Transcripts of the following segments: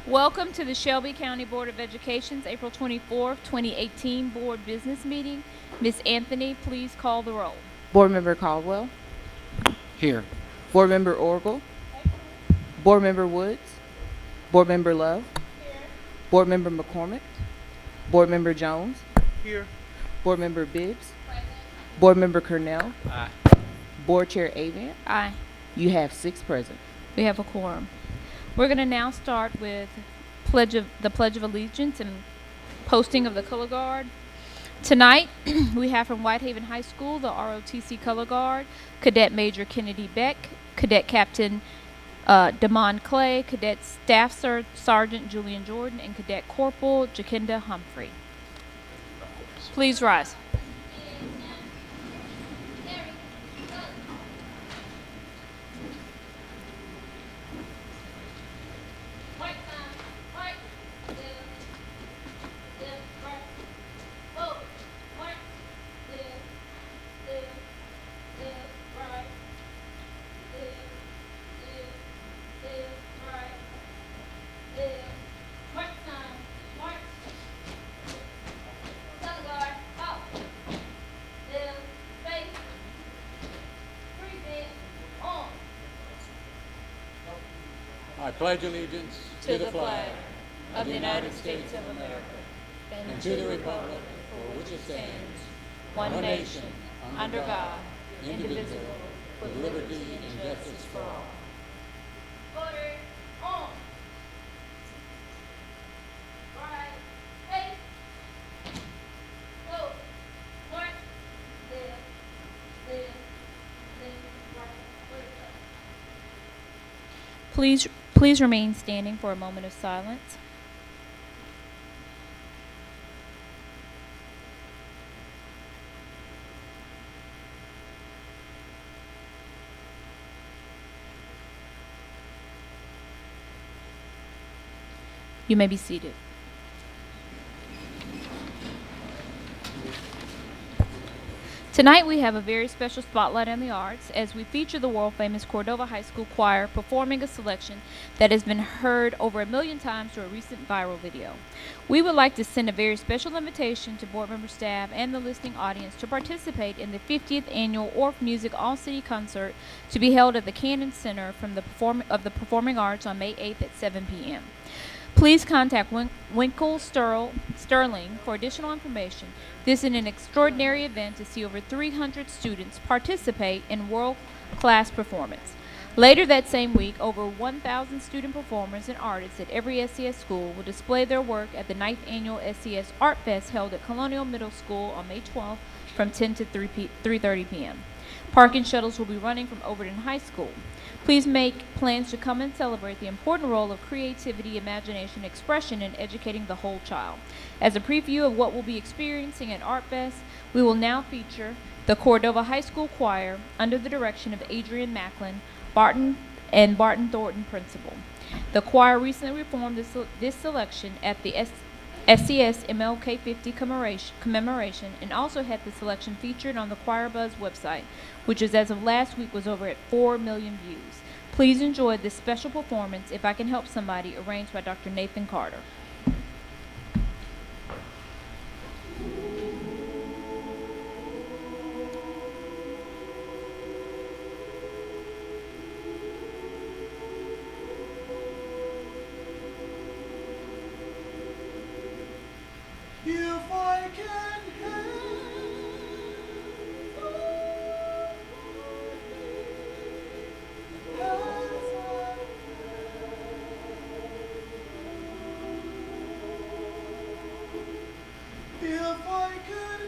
Welcome to the Shelby County Board of Education's April 24th, 2018 Board Business Meeting. Ms. Anthony, please call the roll. Board Member Caldwell. Here. Board Member Orgel. Board Member Woods. Board Member Love. Here. Board Member McCormick. Board Member Jones. Here. Board Member Bibbs. Present. Board Member Cornell. Aye. Board Chair Avant. Aye. You have 6 present. We have a quorum. We're going to now start with the Pledge of Allegiance and posting of the color guard. Tonight, we have from Whitehaven High School the ROTC color guard, Cadet Major Kennedy Beck, Cadet Captain Damon Clay, Cadet Staff Sergeant Julian Jordan, and Cadet Corporal Jacinda Humphrey. Please rise. I pledge allegiance To the flag of the United States of America and to the republic for which it stands, one nation, under God, indivisible, with liberty and justice for all. Order on. Right. Hey. Go. March. There. Right. Please remain standing for a moment of silence. You may be seated. Tonight we have a very special spotlight on the arts as we feature the world-famous Cordova High School Choir performing a selection that has been heard over 1 million times through a recent viral video. We would like to send a very special invitation to board member staff and the listening audience to participate in the 50th annual Orff Music All-City Concert to be held at the Cannon Center from the Performing Arts on May 8th at 7 p.m. Please contact Winkle Sterling for additional information. This is an extraordinary event to see over 300 students participate in world-class performance. Later that same week, over 1,000 student performers and artists at every SCS school will display their work at the 9th annual SCS Art Fest held at Colonial Middle School on May 12th from 10 to 3:30 p.m. Parking shuttles will be running from Overton High School. Please make plans to come and celebrate the important role of creativity, imagination, expression in educating the whole child. As a preview of what we'll be experiencing at Art Fest, we will now feature the Cordova High School Choir under the direction of Adrian Macklin, Barton Thornton principal. The choir recently performed this selection at the SCS MLK 50 commemoration and also had the selection featured on the Choir Buzz website, which is as of last week was over at 4 million views. Please enjoy this special performance, If I Can Help Somebody, arranged by Dr. Nathan Carter. If I can help if I could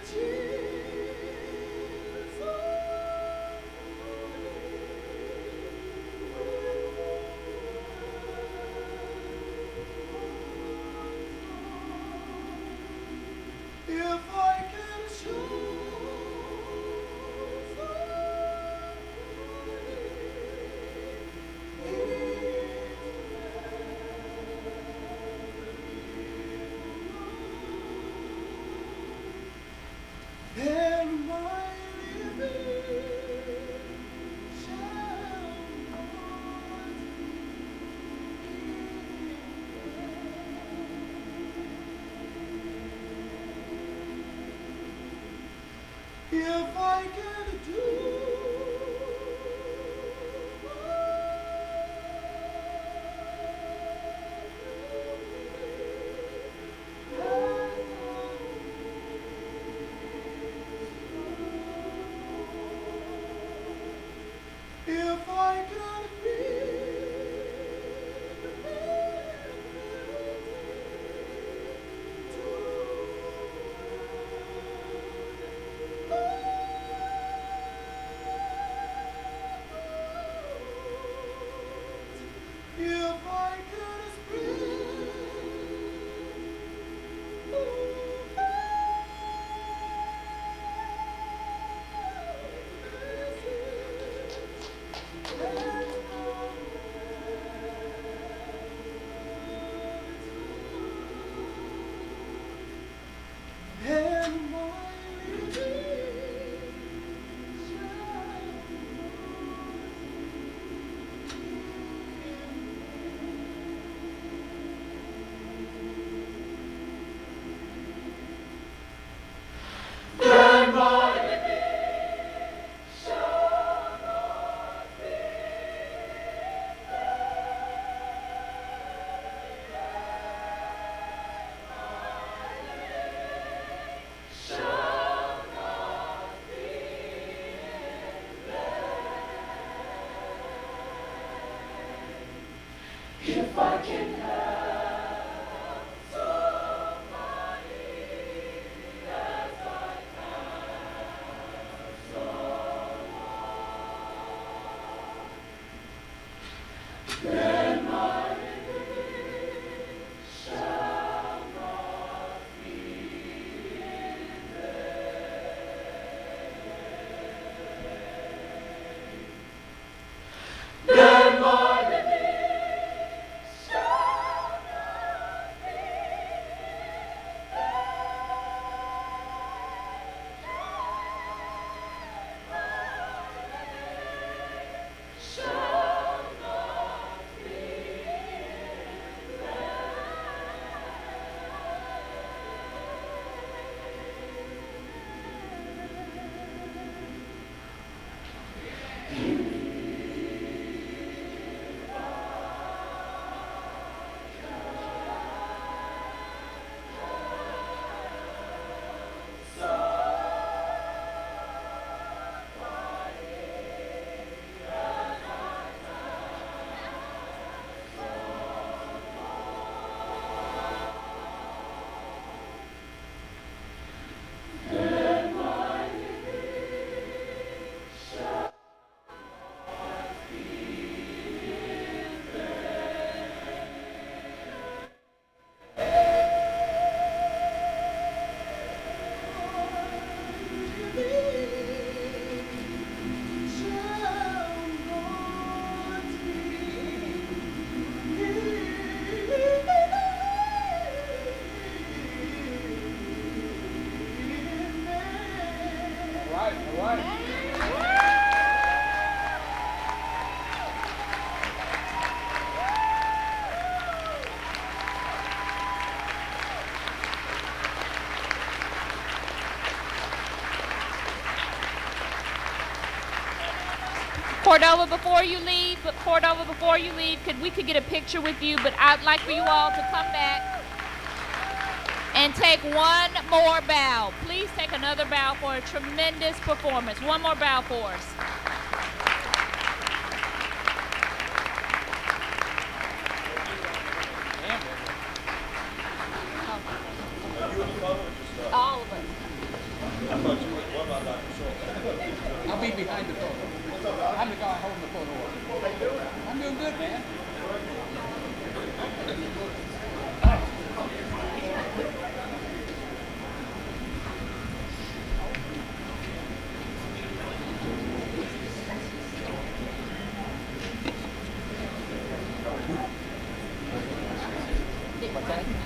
if I can show if I can do if I could if I could and my if I can Cordova, before you leave, we could get a picture with you, but I'd like for you all to come back and take one more bow. Please take another bow for a tremendous performance. One more bow for us. All of us. I'll be behind the photo. I'm the guy holding the photo. I'm doing good, man. What's that?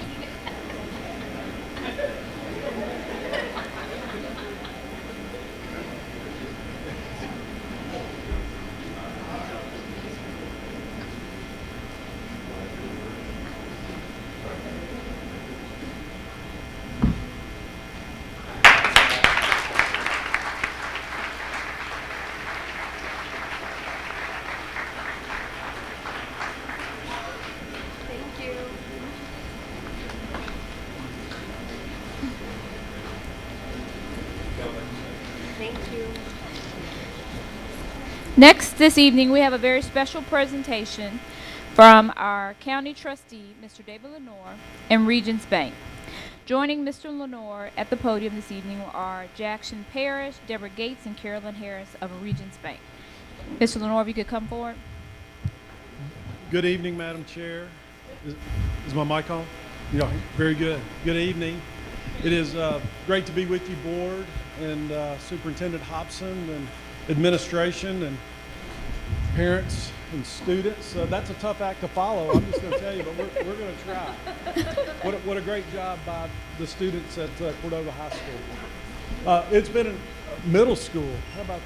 Next, this evening, we have a very special presentation from our county trustee, Mr. David Lenore, and Regions Bank. Joining Mr. Lenore at the podium this evening are Jackson Parrish, Deborah Gates, and Carolyn Harris of Regions Bank. Mr. Lenore, if you could come forward. Good evening, Madam Chair. Is my mic on? Yeah, very good. Good evening. It is great to be with you, Board, and Superintendent Hobson, and administration, and parents and students. That's a tough act to follow, I'm just going to tell you, but we're going to try. What a great job by the students at Cordova High School. It's been in middle school. How about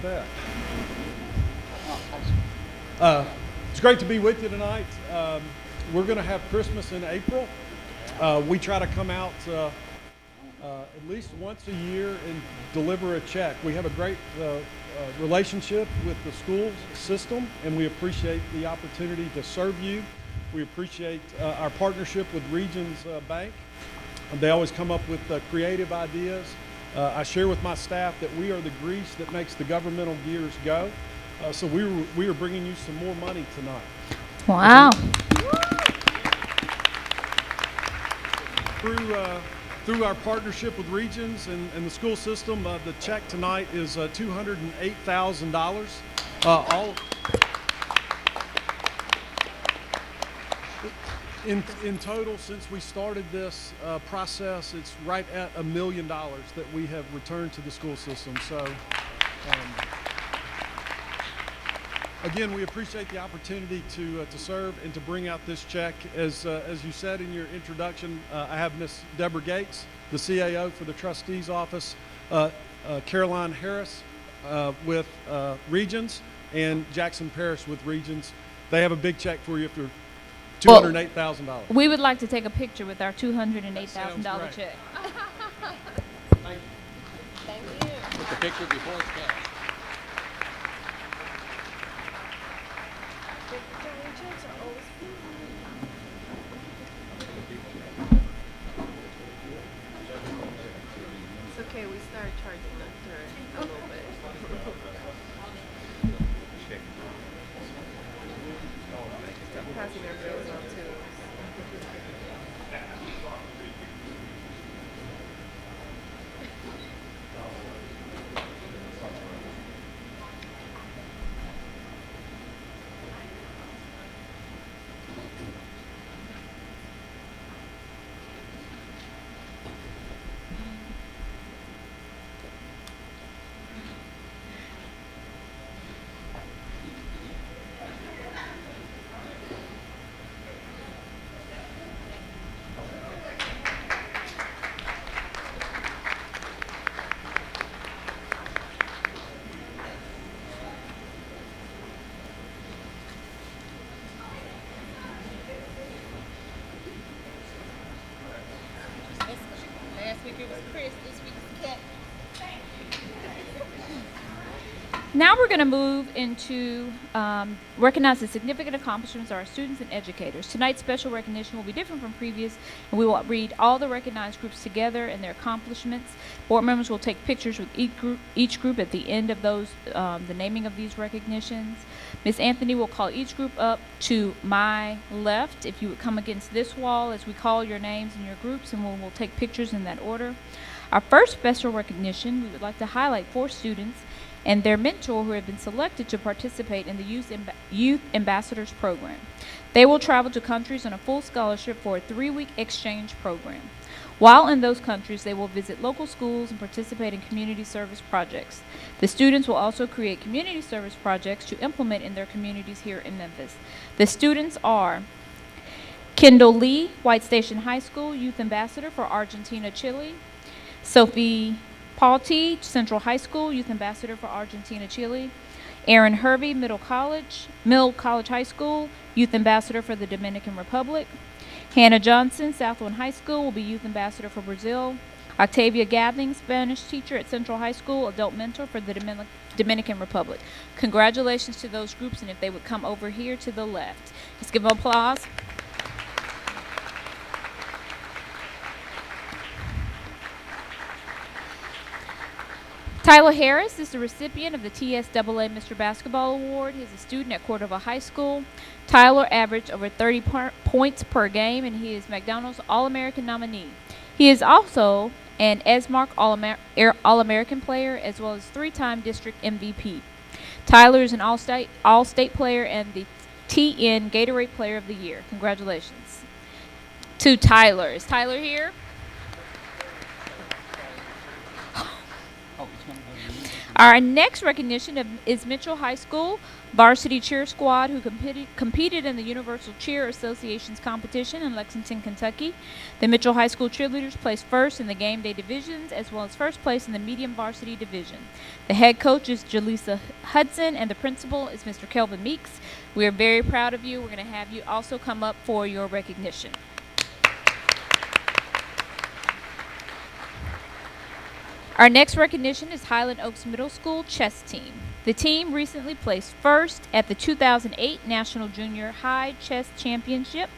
that? It's great to be with you tonight. We're going to have Christmas in April. We try to come out at least once a year and deliver a check. We have a great relationship with the school system, and we appreciate the opportunity to serve you. We appreciate our partnership with Regions Bank. They always come up with creative ideas. I share with my staff that we are the grease that makes the governmental gears go. So we are bringing you some more money tonight. Wow. Through our partnership with Regions and the school system, the check tonight is $208,000. All in total, since we started this process, it's right at $1 million that we have returned to the school system. So. Again, we appreciate the opportunity to serve and to bring out this check. As you said in your introduction, I have Miss Deborah Gates, the CAO for the trustee's office, Caroline Harris with Regions, and Jackson Parrish with Regions. They have a big check for you for $208,000. We would like to take a picture with our $208,000 check. Thank you. Put the picture before it's cash. It's okay, we started charging after a little bit. Passing our bills on too. Last week it was Chris, this week it's Kat. Now we're going to move into recognize the significant accomplishments of our students and educators. Tonight's special recognition will be different from previous, and we will read all the recognized groups together and their accomplishments. Board members will take pictures with each group at the end of those, the naming of these recognitions. Ms. Anthony will call each group up to my left. If you would come against this wall as we call your names and your groups, and we'll take pictures in that order. Our first special recognition, we would like to highlight 4 students and their mentor who have been selected to participate in the Youth Ambassadors Program. They will travel to countries on a full scholarship for a 3-week exchange program. While in those countries, they will visit local schools and participate in community service projects. The students will also create community service projects to implement in their communities here in Memphis. The students are Kendall Lee, White Station High School, Youth Ambassador for Argentina, Chile. Sophie Palti, Central High School, Youth Ambassador for Argentina, Chile. Aaron Hervey, Middle College High School, Youth Ambassador for the Dominican Republic. Hannah Johnson, Southland High School, will be Youth Ambassador for Brazil. Octavia Gathing, Spanish teacher at Central High School, Adult Mentor for the Dominican Republic. Congratulations to those groups, and if they would come over here to the left. Let's give them applause. Tyler Harris is the recipient of the TSAA Mr. Basketball Award. He is a student at Cordova High School. Tyler averaged over 30 points per game, and he is McDonald's All-American nominee. He is also an ESMARC All-American player, as well as 3-time district MVP. Tyler is an all-state player and the TN Gatorade Player of the Year. Congratulations to Tyler. Is Tyler here? Our next recognition is Mitchell High School varsity cheer squad, who competed in the Universal Cheer Association's competition in Lexington, Kentucky. The Mitchell High School cheerleaders placed first in the game day divisions, as well as first place in the medium varsity division. The head coach is Jaleesa Hudson, and the principal is Mr. Kelvin Meeks. We are very proud of you. We're going to have you also come up for your recognition. Our next recognition is Highland Oaks Middle School chess team. The team recently placed first at the 2008 National Junior High Chess Championship.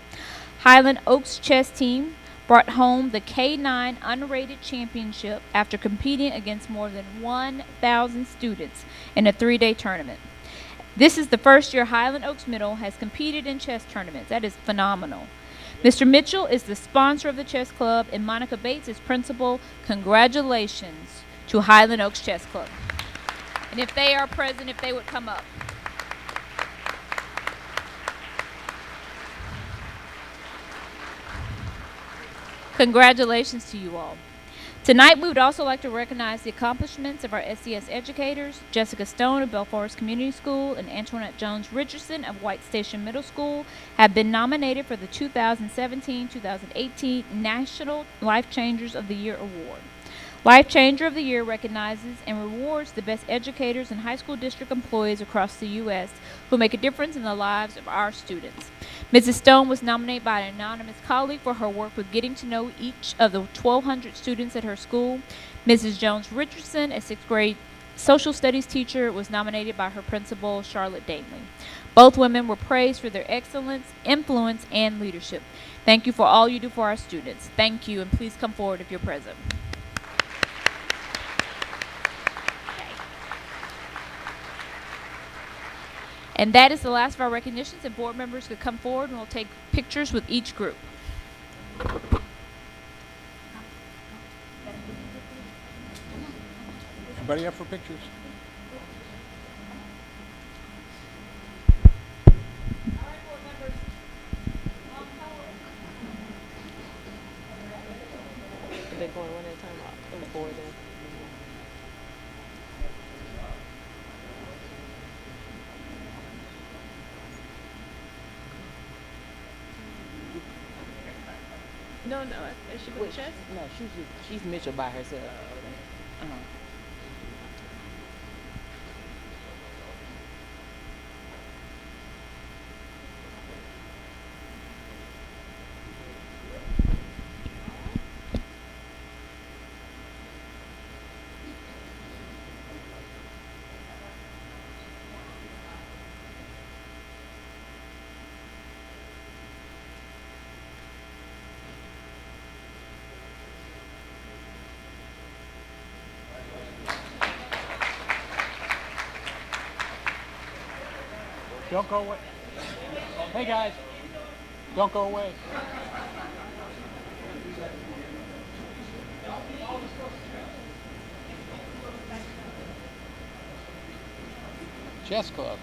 Highland Oaks chess team brought home the K9 unrated championship after competing against more than 1,000 students in a 3-day tournament. This is the first year Highland Oaks Middle has competed in chess tournaments. That is phenomenal. Mr. Mitchell is the sponsor of the chess club, and Monica Bates is principal. Congratulations to Highland Oaks Chess Club. And if they are present, if they would come up. Congratulations to you all. Tonight, we would also like to recognize the accomplishments of our SCS educators. Jessica Stone of Bell Forest Community School and Antoinette Jones Richardson of White Station Middle School have been nominated for the 2017-2018 National Life Changers of the Year Award. Life Changer of the Year recognizes and rewards the best educators and high school district employees across the U.S. who make a difference in the lives of our students. Mrs. Stone was nominated by an anonymous colleague for her work with getting to know each of the 1,200 students at her school. Mrs. Jones Richardson, a 6th grade social studies teacher, was nominated by her principal, Charlotte Danley. Both women were praised for their excellence, influence, and leadership. Thank you for all you do for our students. Thank you, and please come forward if you're present. And that is the last of our recognitions, and board members could come forward and we'll take pictures with each group. Everybody up for pictures? Are they going one at a time? Or 4 then? No, is she with chess? No, she's Mitchell by herself. Uh-huh. Don't go away. Hey guys, don't go away. Chess club.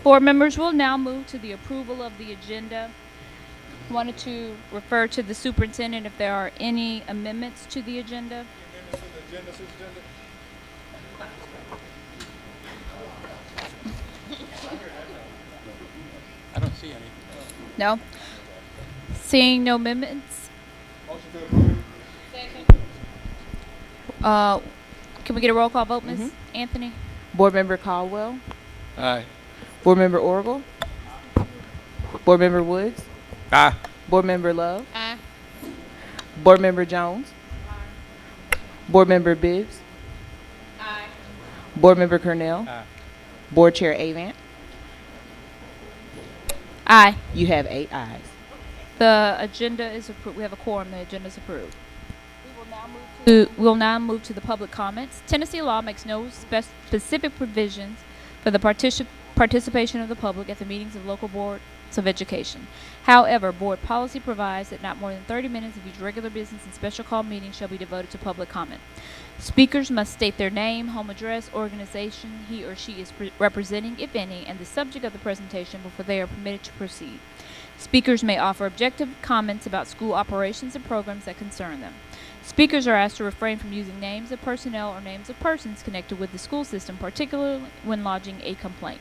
Board members will now move to the approval of the agenda. Wanted to refer to the superintendent if there are any amendments to the agenda. I don't see any. No? Seeing no amendments? Can we get a roll call vote, Ms. Anthony? Board Member Caldwell. Aye. Board Member Oracle. Board Member Woods. Aye. Board Member Love. Aye. Board Member Jones. Board Member Bibbs. Aye. Board Member Cornell. Aye. Board Chair Avant. Aye. You have 8 ayes. The agenda is approved. We have a quorum. The agenda is approved. We'll now move to the public comments. Tennessee law makes no specific provisions for the participation of the public at the meetings of local boards of education. However, board policy provides that not more than 30 minutes of each regular business and special call meeting shall be devoted to public comment. Speakers must state their name, home address, organization he or she is representing, if any, and the subject of the presentation before they are permitted to proceed. Speakers may offer objective comments about school operations and programs that concern them. Speakers are asked to refrain from using names of personnel or names of persons connected with the school system, particularly when lodging a complaint.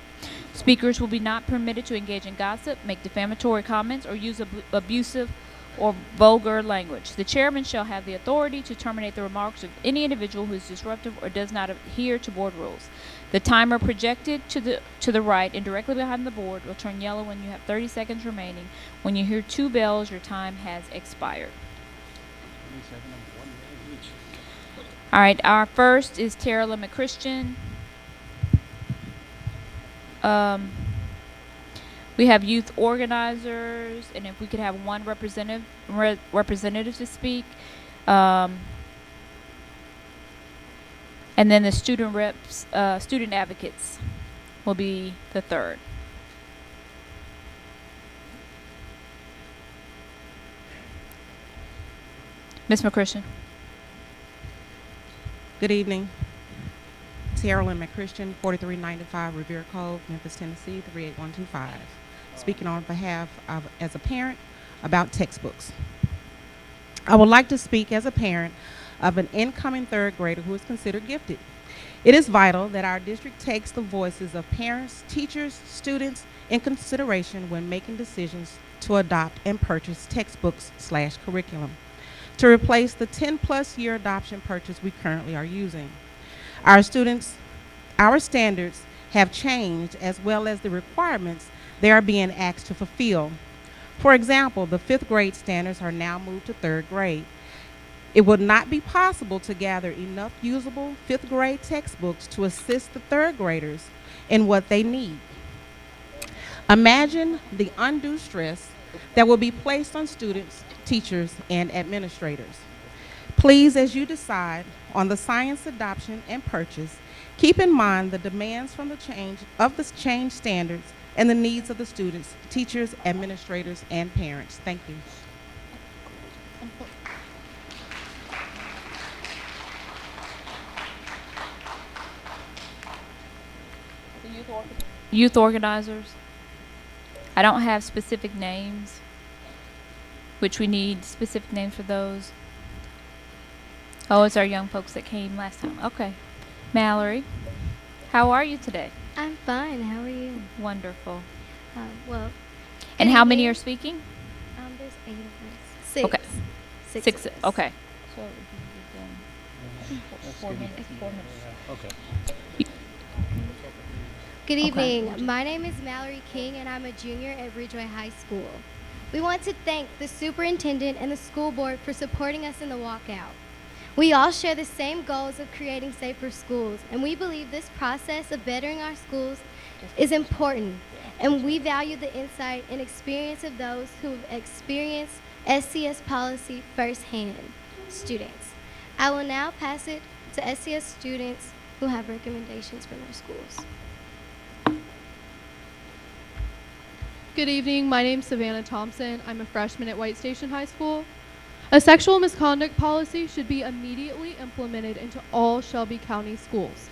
Speakers will be not permitted to engage in gossip, make defamatory comments, or use abusive or vulgar language. The chairman shall have the authority to terminate the remarks of any individual who is disruptive or does not adhere to board rules. The timer projected to the right and directly behind the board will turn yellow when you have 30 seconds remaining. When you hear 2 bells, your time has expired. All right, our first is Tara Lynn McChristian. We have youth organizers, and if we could have one representative to speak. And then the student reps, student advocates will be the third. Ms. McChristian. Good evening. Tara Lynn McChristian, 4395 Revere Cove, Memphis, Tennessee, 38125. Speaking on behalf of, as a parent, about textbooks. I would like to speak as a parent of an incoming 3rd grader who is considered gifted. It is vital that our district takes the voices of parents, teachers, students in consideration when making decisions to adopt and purchase textbooks/curriculum to replace the 10+ year adoption purchase we currently are using. Our standards have changed, as well as the requirements they are being asked to fulfill. For example, the 5th grade standards are now moved to 3rd grade. It would not be possible to gather enough usable 5th grade textbooks to assist the 3rd graders in what they need. Imagine the undue stress that will be placed on students, teachers, and administrators. Please, as you decide on the science adoption and purchase, keep in mind the demands from the change standards and the needs of the students, teachers, administrators, and parents. Thank you. Youth organizers. I don't have specific names, which we need specific names for those. Oh, it's our young folks that came last time. Okay. Mallory, how are you today? I'm fine. How are you? Wonderful. Well. And how many are speaking? There's 8 of us. 6. Okay. 6. Of us. Okay. So 4 minutes. 4 minutes. Okay. Good evening. My name is Mallory King, and I'm a junior at Ridgeway High School. We want to thank the superintendent and the school board for supporting us in the walkout. We all share the same goals of creating safer schools, and we believe this process of bettering our schools is important, and we value the insight and experience of those who have experienced SCS policy firsthand, students. I will now pass it to SCS students who have recommendations for their schools. Good evening. My name's Savannah Thompson. I'm a freshman at White Station High School. A sexual misconduct policy should be immediately implemented into all Shelby County schools.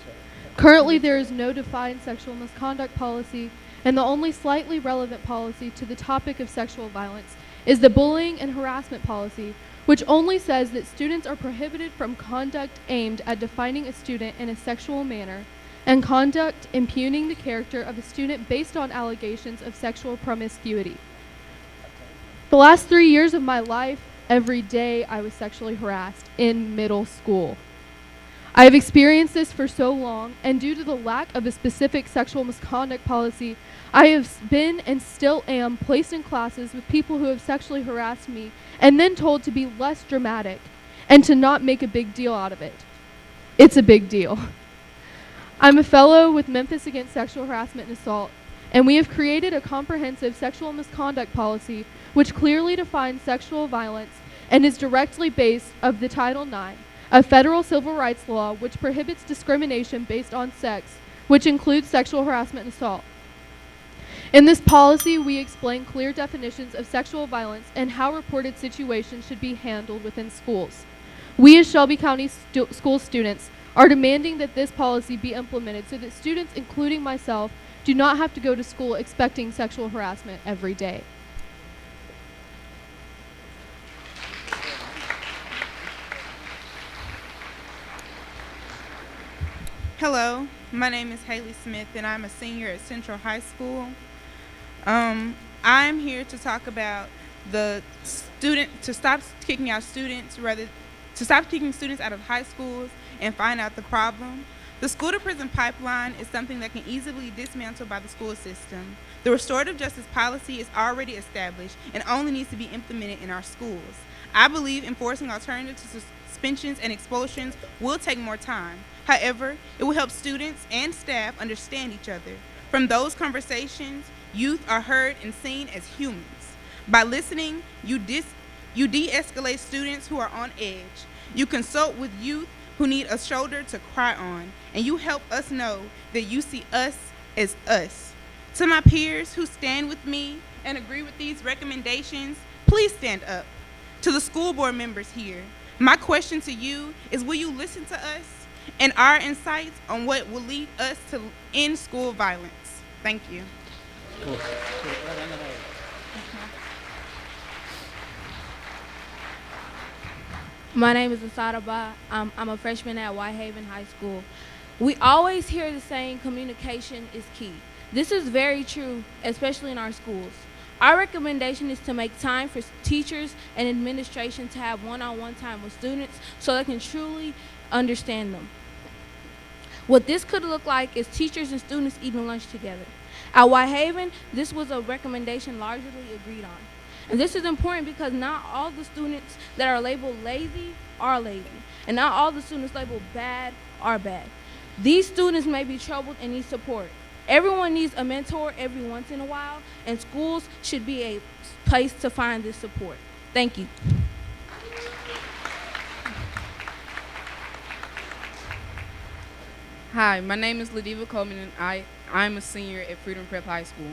Currently, there is no defined sexual misconduct policy, and the only slightly relevant policy to the topic of sexual violence is the bullying and harassment policy, which only says that students are prohibited from conduct aimed at defining a student in a sexual manner and conduct impugning the character of a student based on allegations of sexual promiscuity. The last 3 years of my life, every day I was sexually harassed in middle school. I have experienced this for so long, and due to the lack of a specific sexual misconduct policy, I have been and still am placed in classes with people who have sexually harassed me and then told to be less dramatic and to not make a big deal out of it. It's a big deal. I'm a fellow with Memphis Against Sexual Harassment and Assault, and we have created a comprehensive sexual misconduct policy which clearly defines sexual violence and is directly based of the Title IX, a federal civil rights law which prohibits discrimination based on sex, which includes sexual harassment and assault. In this policy, we explain clear definitions of sexual violence and how reported situations should be handled within schools. We as Shelby County school students are demanding that this policy be implemented so that students, including myself, do not have to go to school expecting sexual harassment every day. Hello, my name is Haley Smith and I'm a senior at Central High School. I'm here to talk about to stop kicking students out of high schools and find out the problem. The school to prison pipeline is something that can easily be dismantled by the school system. The restorative justice policy is already established and only needs to be implemented in our schools. I believe enforcing alternatives to suspensions and expulsions will take more time. However, it will help students and staff understand each other. From those conversations, youth are heard and seen as humans. By listening, you de-escalate students who are on edge. You consult with youth who need a shoulder to cry on, and you help us know that you see us as us. To my peers who stand with me and agree with these recommendations, please stand up. To the school board members here, my question to you is, will you listen to us and our insights on what will lead us to end school violence? Thank you. My name is Asada Ba. I'm a freshman at Whitehaven High School. We always hear the saying, communication is key. This is very true, especially in our schools. Our recommendation is to make time for teachers and administration to have one-on-one time with students so they can truly understand them. What this could look like is teachers and students eating lunch together. At Whitehaven, this was a recommendation largely agreed on. And this is important because not all the students that are labeled lazy are lazy, and not all the students labeled bad are bad. These students may be troubled and need support. Everyone needs a mentor every once in a while, and schools should be a place to find this support. Thank you. Hi, my name is Ladiva Coleman, and I'm a senior at Freedom Prep High School.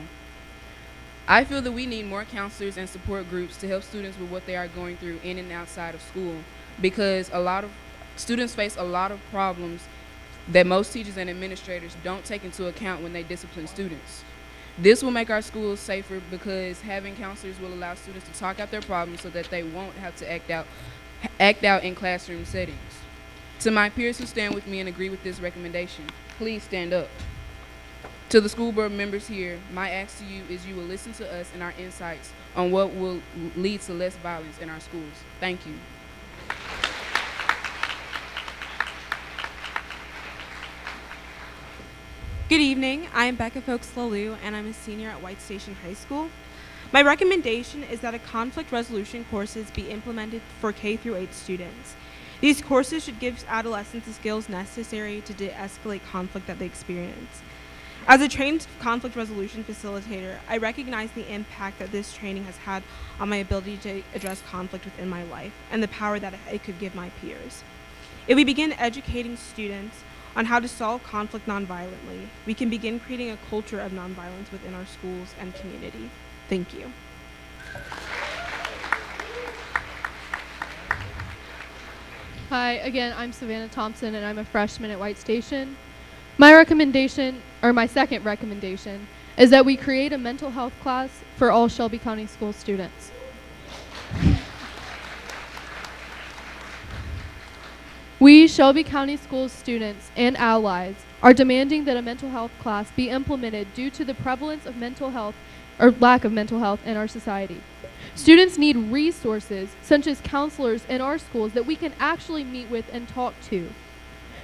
I feel that we need more counselors and support groups to help students with what they are going through in and outside of school, because a lot of students face a lot of problems that most teachers and administrators don't take into account when they discipline students. This will make our schools safer because having counselors will allow students to talk out their problems so that they won't have to act out in classroom settings. To my peers who stand with me and agree with this recommendation, please stand up. To the school board members here, my ask to you is you will listen to us and our insights on what will lead to less violence in our schools. Thank you. Good evening, I am Becca Folks-Lalou, and I'm a senior at White Station High School. My recommendation is that a conflict resolution courses be implemented for K-8 students. These courses should give adolescents the skills necessary to de-escalate conflict that they experience. As a trained conflict resolution facilitator, I recognize the impact that this training has had on my ability to address conflict within my life and the power that it could give my peers. If we begin educating students on how to solve conflict nonviolently, we can begin creating a culture of nonviolence within our schools and community. Thank you. Hi, again, I'm Savannah Thompson, and I'm a freshman at White Station. My recommendation, or my second recommendation, is that we create a mental health class for all Shelby County School students. We, Shelby County Schools students and allies, are demanding that a mental health class be implemented due to the prevalence of mental health or lack of mental health in our society. Students need resources such as counselors in our schools that we can actually meet with and talk to.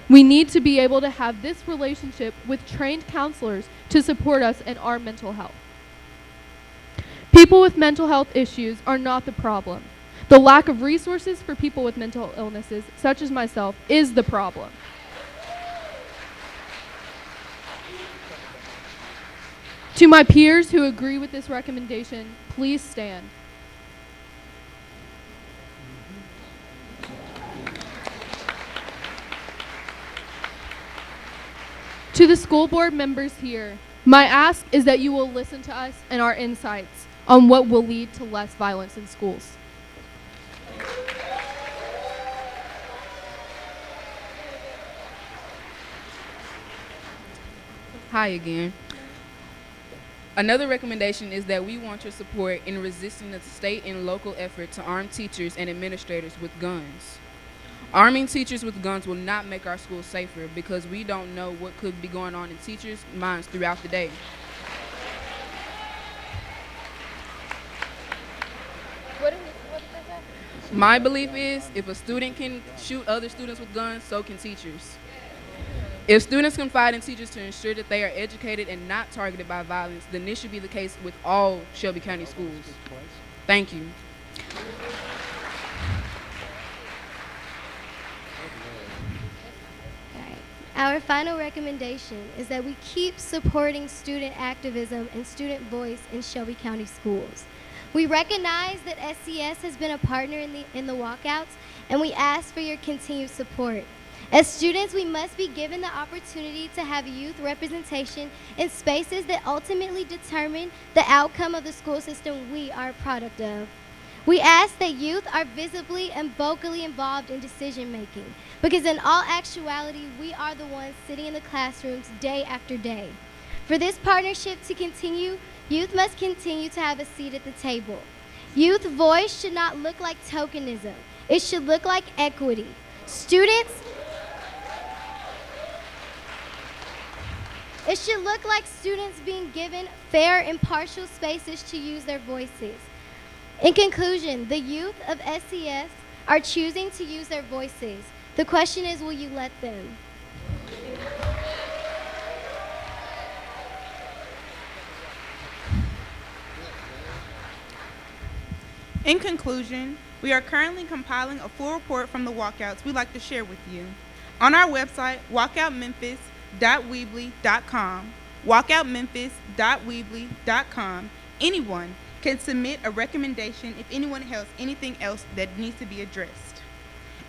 We need to be able to have this relationship with trained counselors to support us in our mental health. People with mental health issues are not the problem. The lack of resources for people with mental illnesses, such as myself, is the problem. To my peers who agree with this recommendation, please stand. To the school board members here, my ask is that you will listen to us and our insights on what will lead to less violence in schools. Hi again. Another recommendation is that we want your support in resisting the state and local effort to arm teachers and administrators with guns. Arming teachers with guns will not make our schools safer because we don't know what could be going on in teachers' minds throughout the day. My belief is if a student can shoot other students with guns, so can teachers. If students confide in teachers to ensure that they are educated and not targeted by violence, then this should be the case with all Shelby County schools. Thank you. Our final recommendation is that we keep supporting student activism and student voice in Shelby County schools. We recognize that SCS has been a partner in the walkouts, and we ask for your continued support. As students, we must be given the opportunity to have youth representation in spaces that ultimately determine the outcome of the school system we are a product of. We ask that youth are visibly and vocally involved in decision making, because in all actuality, we are the ones sitting in the classrooms day after day. For this partnership to continue, youth must continue to have a seat at the table. Youth voice should not look like tokenism. It should look like equity. It should look like students being given fair, impartial spaces to use their voices. In conclusion, the youth of SCS are choosing to use their voices. The question is, will you let them? In conclusion, we are currently compiling a full report from the walkouts we'd like to share with you. On our website, walkoutmemphis.weebly.com, anyone can submit a recommendation if anyone has anything else that needs to be addressed.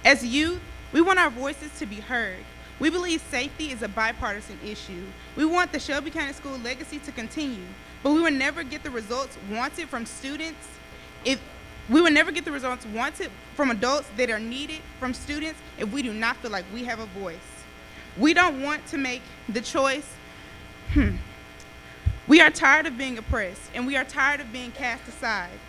As youth, we want our voices to be heard. We believe safety is a bipartisan issue. We want the Shelby County School legacy to continue, but we will never get the results wanted from students we will never get the results wanted from adults that are needed from students if we do not feel like we have a voice. We don't want to make the choice. We are tired of being oppressed, and we are tired of being cast aside.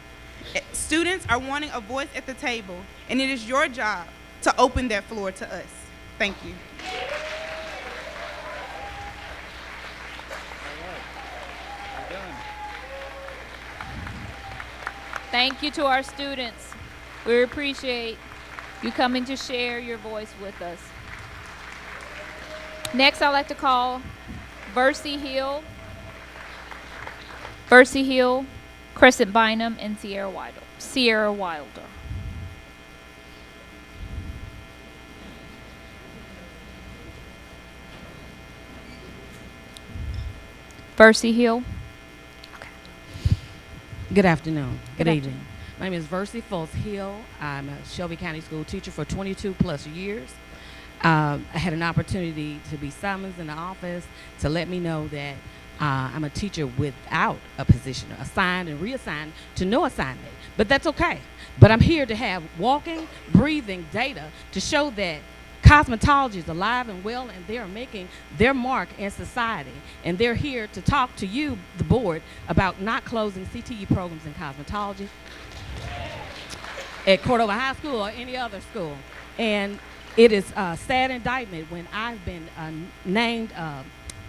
Students are wanting a voice at the table, and it is your job to open that floor to us. Thank you. Thank you to our students. We appreciate you coming to share your voice with us. Next, I'd like to call Versi Hill, Crescent Bynum, and Sierra Wilder. Versi Hill. Good afternoon. Good evening. My name is Versi Foles Hill. I'm a Shelby County school teacher for 22 plus years. I had an opportunity to be summoned in the office to let me know that I'm a teacher without a position, assigned and reassigned to no assignment. But that's okay. But I'm here to have walking, breathing data to show that Cosmetology is alive and well, and they are making their mark in society. And they're here to talk to you, the board, about not closing CTE programs in cosmetology at Cordova High School or any other school. And it is a sad indictment when I've been named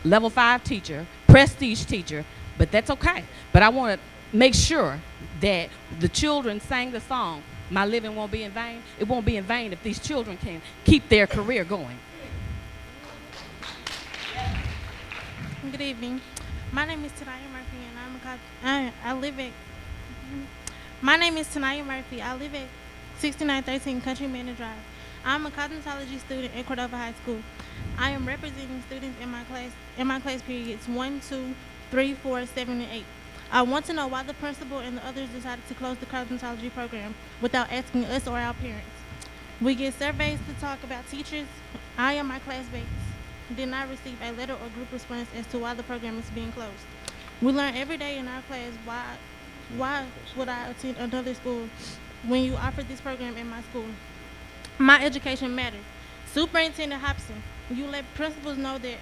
level 5 teacher, prestige teacher, but that's okay. But I want to make sure that the children sang the song, "My living won't be in vain." It won't be in vain if these children can keep their career going. Good evening. My name is Tanaya Murphy, and I live at. My name is Tanaya Murphy. I live at 6913 Country Manor Drive. I'm a cosmetology student at Cordova High School. I am representing students in my class periods 1, 2, 3, 4, 7, and 8. I want to know why the principal and the others decided to close the cosmetology program without asking us or our parents. We get surveys to talk about teachers. I and my classmates did not receive a letter or group response as to why the program is being closed. We learn every day in our class why would I attend another school when you offer this program in my school. My education matters. Superintendent Hobson, you let principals know that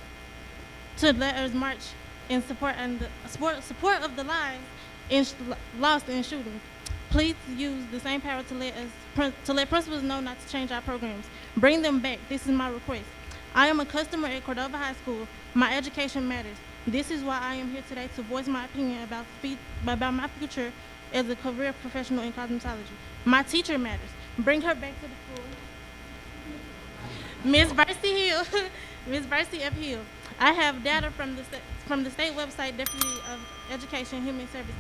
to let us march in support of the lives lost in shootings. Please use the same power to let principals know not to change our programs. Bring them back. This is my request. I am a customer at Cordova High School. My education matters. This is why I am here today to voice my opinion about my future as a career professional in cosmetology. My teacher matters. Bring her back to the school. Ms. Bercy Hill, Ms. Bercy F. Hill. I have data from the state website, Deputy of Education and Human Services.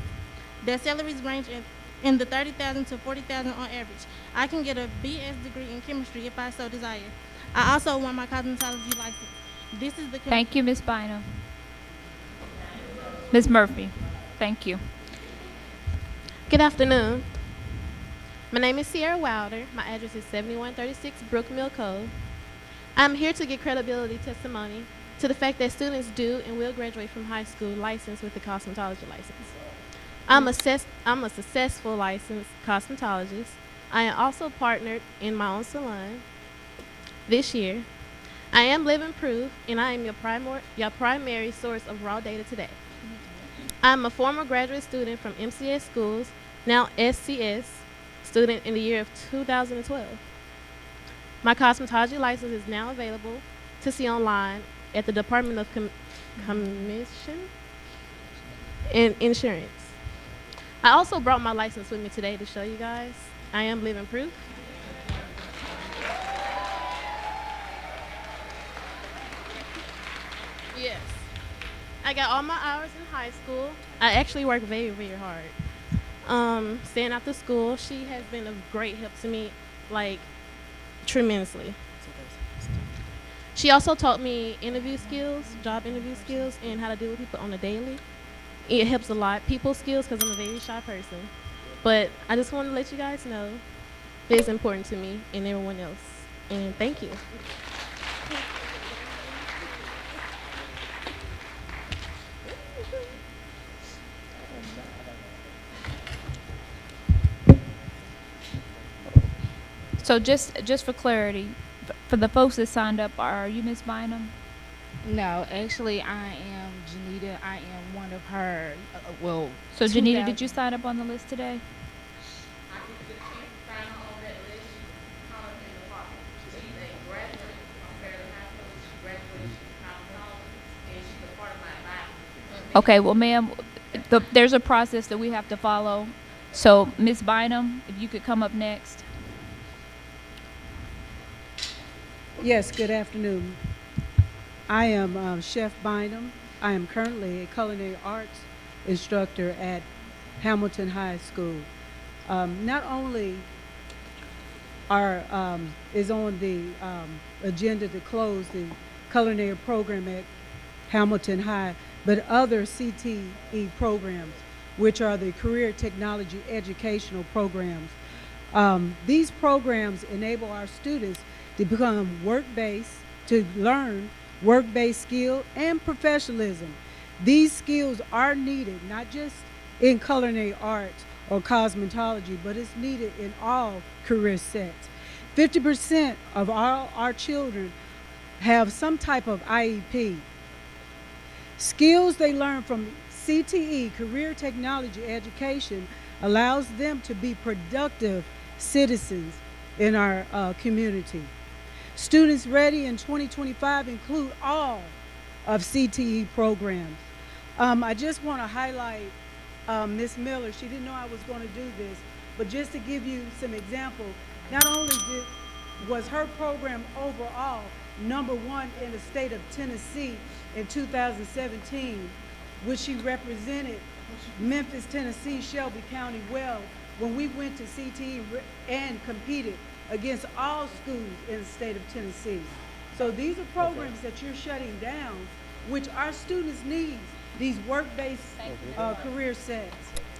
Their salaries range in the $30,000 to $40,000 on average. I can get a BS degree in chemistry if I so desire. I also want my cosmetology license. This is the. Thank you, Ms. Bynum. Ms. Murphy, thank you. Good afternoon. My name is Sierra Wilder. My address is 7136 Brook Mill Cove. I'm here to give credibility testimony to the fact that students do and will graduate from high school licensed with a cosmetology license. I'm a successful licensed cosmetologist. I am also partnered in my own salon this year. I am living proof, and I am your primary source of raw data today. I'm a former graduate student from MCS schools, now SCS, student in the year of 2012. My cosmetology license is now available to see online at the Department of Commission and Insurance. I also brought my license with me today to show you guys. I am living proof. Yes. I got all my hours in high school. I actually work very, very hard. Staying after school, she has been a great help to me, like, tremendously. She also taught me interview skills, job interview skills, and how to deal with people on a daily. It helps a lot. People skills, because I'm a very shy person. But I just wanted to let you guys know that it's important to me and everyone else. And thank you. So just for clarity, for the folks that signed up, are you Ms. Bynum? No, actually, I am Janita. I am one of her. So Janita, did you sign up on the list today? Okay, well, ma'am, there's a process that we have to follow. So, Ms. Bynum, if you could come up next. Yes, good afternoon. I am Chef Bynum. I am currently a culinary arts instructor at Hamilton High School. Not only is on the agenda to close the culinary program at Hamilton High, but other CTE programs, which are the career technology educational programs. These programs enable our students to become work-based, to learn work-based skill and professionalism. These skills are needed, not just in culinary arts or cosmetology, but it's needed in all career sets. 50% of all our children have some type of IEP. Skills they learn from CTE, Career Technology Education, allows them to be productive citizens in our community. Students ready in 2025 include all of CTE programs. I just want to highlight Ms. Miller. She didn't know I was going to do this, but just to give you some example, not only was her program overall #1 in the state of Tennessee in 2017, which she represented Memphis, Tennessee, Shelby County well when we went to CTE and competed against all schools in the state of Tennessee. So these are programs that you're shutting down, which our students need, these work-based career sets.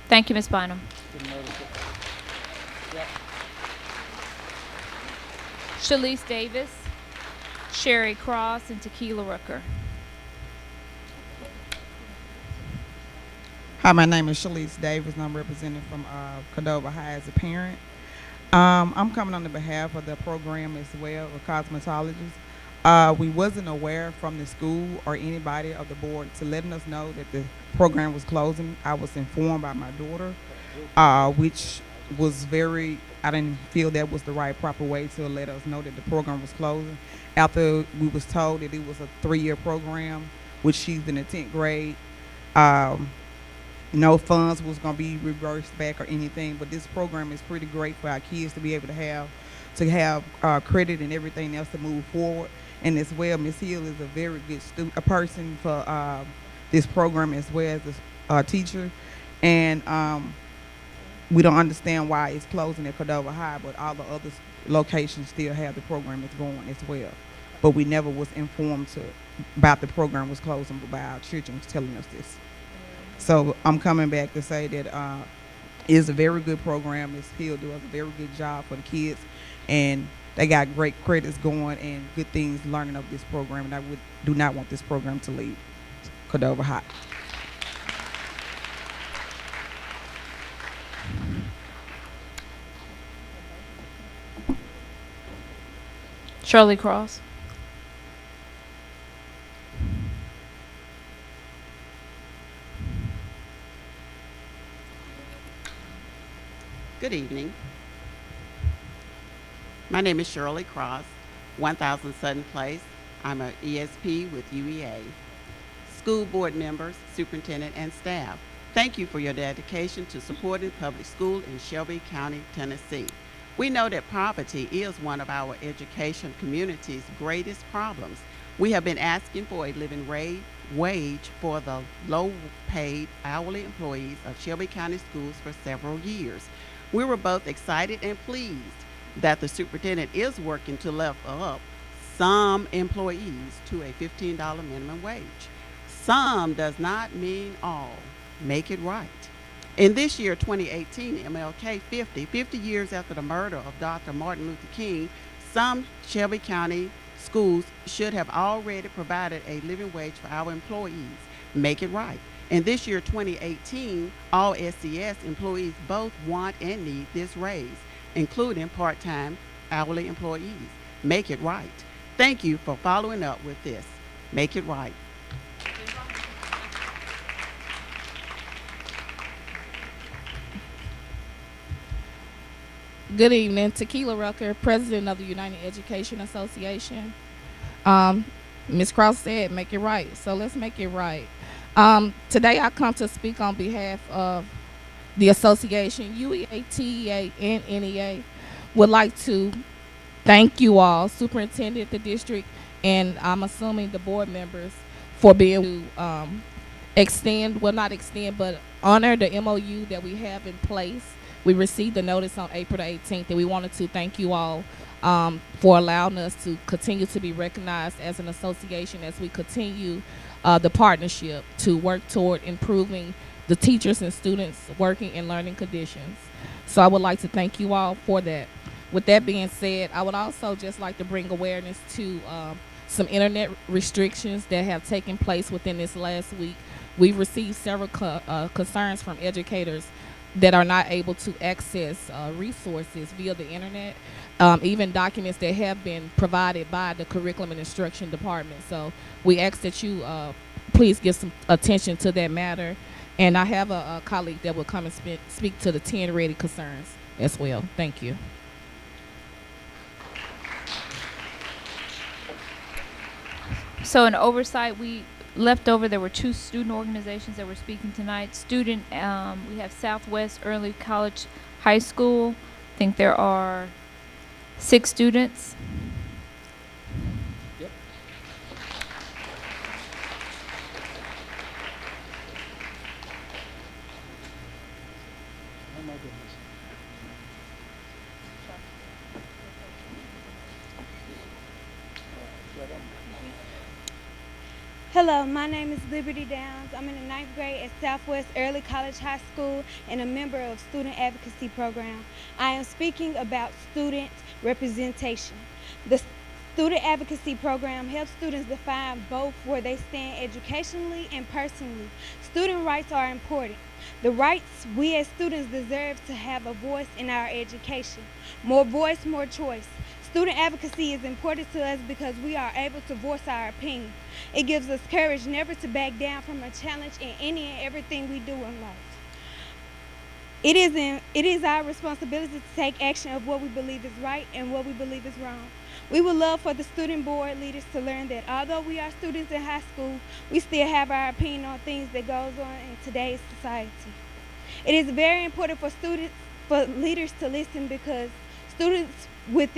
Thank you, Ms. Bynum. Shalise Davis, Sherry Cross, and Tequila Rucker. Hi, my name is Shalise Davis, and I'm representing from Cordova High as a parent. I'm coming on the behalf of the program as well, of cosmetologists. We wasn't aware from the school or anybody of the board to letting us know that the program was closing. I was informed by my daughter, which was I didn't feel that was the right proper way to let us know that the program was closing. After we was told that it was a 3-year program, which she's in the 10th grade, no funds was going to be reversed back or anything, but this program is pretty great for our kids to be able to have credit and everything else to move forward. And as well, Ms. Hill is a very good person for this program as well as a teacher. And we don't understand why it's closing at Cordova High, but all the other locations still have the program that's going as well. But we never was informed about the program was closing by our children telling us this. So I'm coming back to say that it's a very good program. Ms. Hill does a very good job for the kids, and they got great credits going and good things learning of this program, and I do not want this program to leave Cordova High. Shirley Cross. Good evening. My name is Shirley Cross, 1000 Sutton Place. I'm an ESP with UEA. School board members, superintendent, and staff, thank you for your dedication to supporting public school in Shelby County, Tennessee. We know that poverty is one of our education community's greatest problems. We have been asking for a living wage for the low-paid hourly employees of Shelby County schools for several years. We were both excited and pleased that the superintendent is working to lift up some employees to a $15 minimum wage. Some does not mean all. Make it right. In this year, 2018, MLK 50 years after the murder of Dr. Martin Luther King, some Shelby County schools should have already provided a living wage for our employees. Make it right. In this year, 2018, all SCS employees both want and need this raise, including part-time hourly employees. Make it right. Thank you for following up with this. Make it right. Good evening, Tequila Rucker, President of the United Education Association. Ms. Cross said, make it right, so let's make it right. Today I come to speak on behalf of the association. UEA, TEA, and NEA would like to thank you all, superintendent, the district, and I'm assuming the board members for being to extend, well not extend, but honor the MOU that we have in place. We received the notice on April the 18th, and we wanted to thank you all for allowing us to continue to be recognized as an association as we continue the partnership to work toward improving the teachers and students' working and learning conditions. So I would like to thank you all for that. With that being said, I would also just like to bring awareness to some internet restrictions that have taken place within this last week. We've received several concerns from educators that are not able to access resources via the internet, even documents that have been provided by the curriculum and instruction department. So we ask that you please give some attention to that matter. And I have a colleague that will come and speak to the 10 ready concerns as well. Thank you. So in oversight, we left over, there were 2 student organizations that were speaking tonight. We have Southwest Early College High School. I think there are 6 students. Yep. Oh my goodness. Hello, my name is Liberty Downs. I'm in the 9th grade at Southwest Early College High School and a member of Student Advocacy Program. I am speaking about student representation. The Student Advocacy Program helps students define both where they stand educationally and personally. Student rights are important. The rights we as students deserve to have a voice in our education. More voice, more choice. Student advocacy is important to us because we are able to voice our opinion. It gives us courage never to back down from a challenge in any and everything we do in life. It is our responsibility to take action of what we believe is right and what we believe is wrong. We would love for the student board leaders to learn that although we are students in high school, we still have our opinion on things that goes on in today's society. It is very important for leaders to listen because with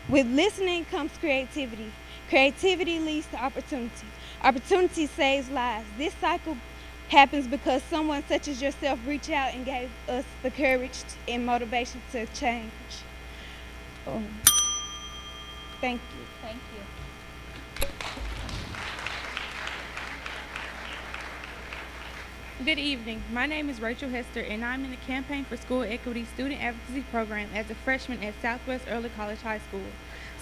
listening comes creativity. Creativity leads to opportunity. Opportunity saves lives. This cycle happens because someone such as yourself reached out and gave us the courage and motivation to change. Thank you. Thank you. Good evening. My name is Rachel Hester, and I'm in the Campaign for School Equity Student Advocacy Program as a freshman at Southwest Early College High School.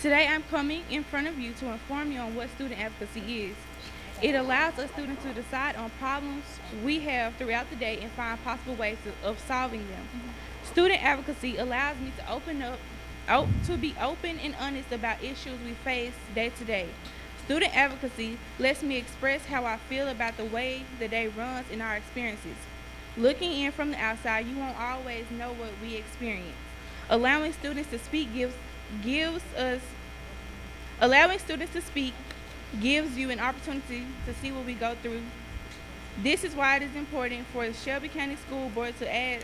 Today I'm coming in front of you to inform you on what student advocacy is. It allows us students to decide on problems we have throughout the day and find possible ways of solving them. Student advocacy allows me to be open and honest about issues we face day to day. Student advocacy lets me express how I feel about the way the day runs and our experiences. Looking in from the outside, you won't always know what we experience. Allowing students to speak gives you an opportunity to see what we go through. This is why it is important for the Shelby County School Board to add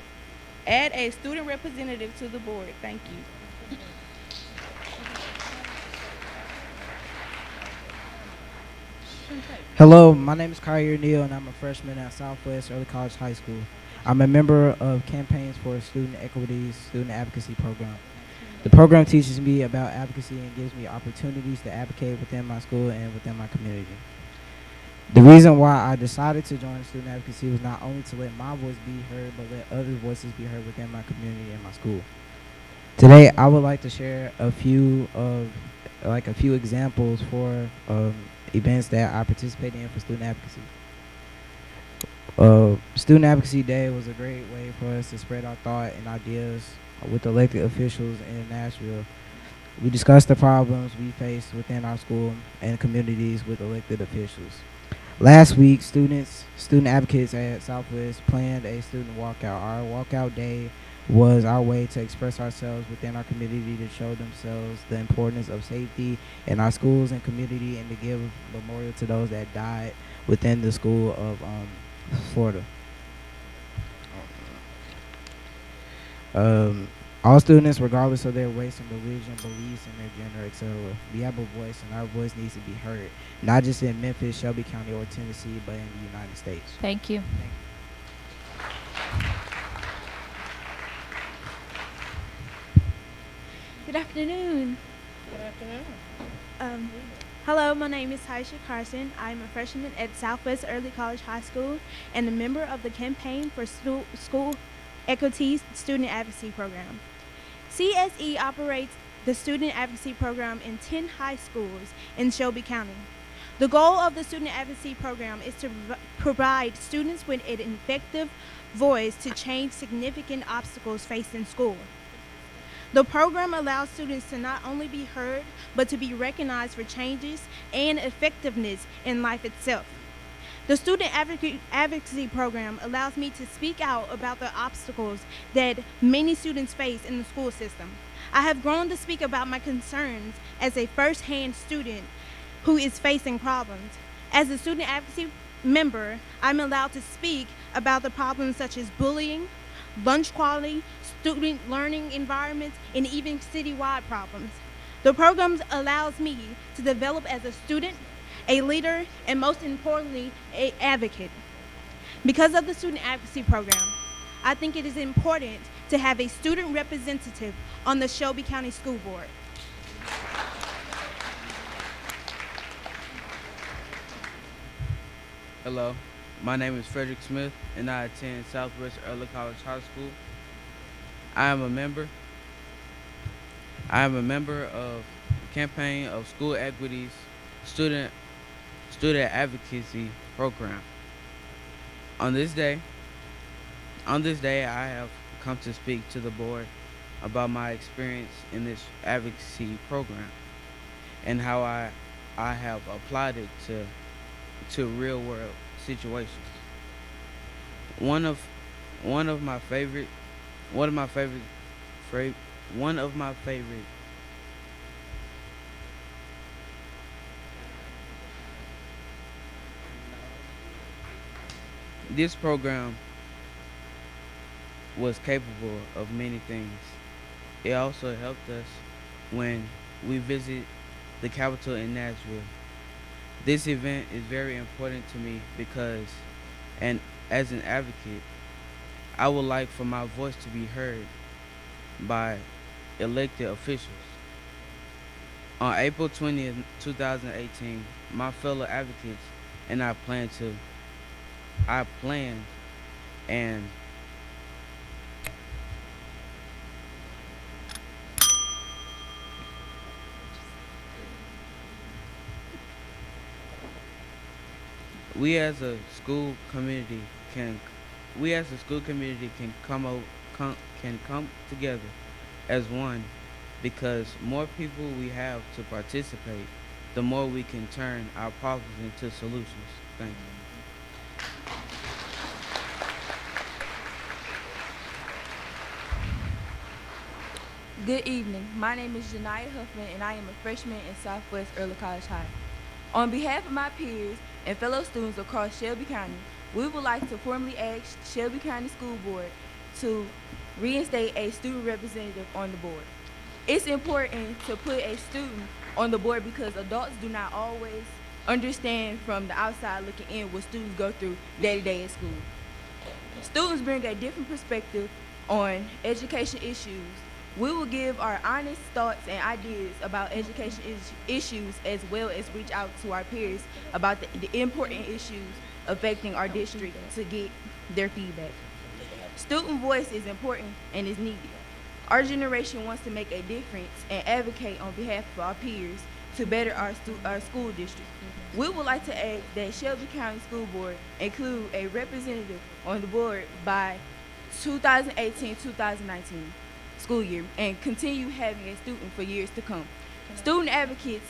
a student representative to the board. Thank you. Hello, my name is Kyrie Neal, and I'm a freshman at Southwest Early College High School. I'm a member of Campaigns for Student Equity Student Advocacy Program. The program teaches me about advocacy and gives me opportunities to advocate within my school and within my community. The reason why I decided to join student advocacy was not only to let my voice be heard, but let other voices be heard within my community and my school. Today, I would like to share a few examples for events that I participated in for student advocacy. Student Advocacy Day was a great way for us to spread our thought and ideas with elected officials in Nashville. We discussed the problems we face within our school and communities with elected officials. Last week, student advocates at Southwest planned a student walkout. Our walkout day was our way to express ourselves within our community, to show themselves the importance of safety in our schools and community, and to give memorial to those that died within the school of Florida. All students, regardless of their race and religion, beliefs, and their gender, etc., we have a voice, and our voice needs to be heard, not just in Memphis, Shelby County, or Tennessee, but in the United States. Thank you. Good afternoon. Good afternoon. Hello, my name is Taisha Carson. I'm a freshman at Southwest Early College High School and a member of the Campaign for School Equity Student Advocacy Program. CSE operates the Student Advocacy Program in 10 high schools in Shelby County. The goal of the Student Advocacy Program is to provide students with an effective voice to change significant obstacles faced in school. The program allows students to not only be heard, but to be recognized for changes and effectiveness in life itself. The Student Advocacy Program allows me to speak out about the obstacles that many students face in the school system. I have grown to speak about my concerns as a first-hand student who is facing problems. As a student advocacy member, I'm allowed to speak about the problems such as bullying, lunch quality, student learning environments, and even citywide problems. The program allows me to develop as a student, a leader, and most importantly, an advocate. Because of the Student Advocacy Program, I think it is important to have a student representative on the Shelby County School Board. Hello, my name is Frederick Smith, and I attend Southwest Early College High School. I am a member of the Campaign of School Equity's Student Advocacy Program. On this day, I have come to speak to the board about my experience in this advocacy program and how I have applied it to real world situations. One of my favorite this program was capable of many things. It also helped us when we visit the Capitol in Nashville. This event is very important to me because, and as an advocate, I would like for my voice to be heard by elected officials. On April 20th, 2018, my fellow advocates and I planned and we as a school community can come together as one, because more people we have to participate, the more we can turn our problems into solutions. Thank you. Good evening. My name is Janiyah Huffman, and I am a freshman in Southwest Early College High. On behalf of my peers and fellow students across Shelby County, we would like to formally ask Shelby County School Board to reinstate a student representative on the board. It's important to put a student on the board because adults do not always understand from the outside looking in what students go through day to day at school. Students bring a different perspective on education issues. We will give our honest thoughts and ideas about education issues, as well as reach out to our peers about the important issues affecting our district to get their feedback. Student voice is important and is needed. Our generation wants to make a difference and advocate on behalf of our peers to better our school district. We would like to ask that Shelby County School Board include a representative on the board by 2018-2019 school year and continue having a student for years to come. As student advocates,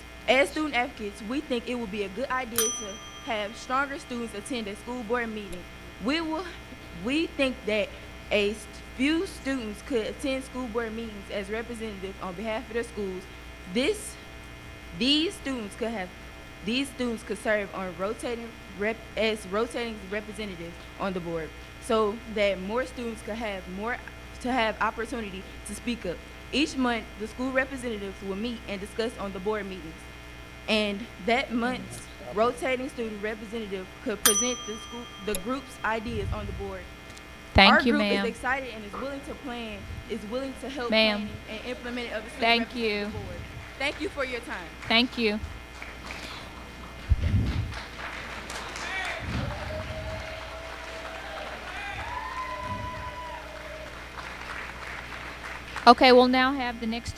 we think it would be a good idea to have stronger students attend a school board meeting. We think that a few students could attend school board meetings as representatives on behalf of their schools. These students could serve on rotating representatives on the board, so that more students could have opportunity to speak up. Each month, the school representatives will meet and discuss on the board meetings, and that month's rotating student representative could present the group's ideas on the board. Thank you, Our ma'am. group is excited and is willing to help Ma'am. plan and implement other student Thank you. representatives on the board. Thank you for your time. Thank you. Okay, we'll now have the next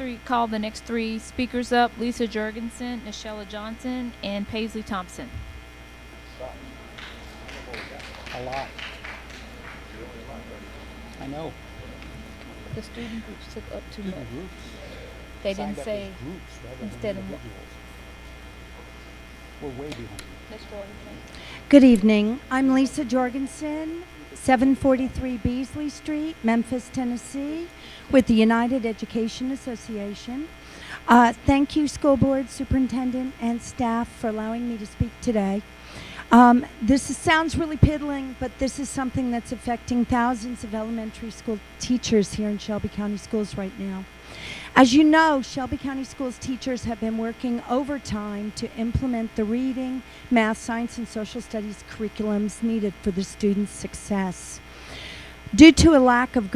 three speakers up: Lisa Jorgensen, Nichelle Johnson, and Paisley Thompson. A lot. I know. The student groups took up too much. Student groups They signed didn't up say as groups rather than instead of individuals. We're way behind. Ms. Jorgensen. Good evening. I'm Lisa Jorgensen, 743 Beasley Street, Memphis, Tennessee, with the United Education Association. Thank you, school board, superintendent, and staff for allowing me to speak today. Sounds really piddling, but this is something that's affecting thousands of elementary school teachers here in Shelby County Schools right now. As you know, Shelby County Schools teachers have been working overtime to implement the reading, math, science, and social studies curriculums needed for the students' success. Due to a lack of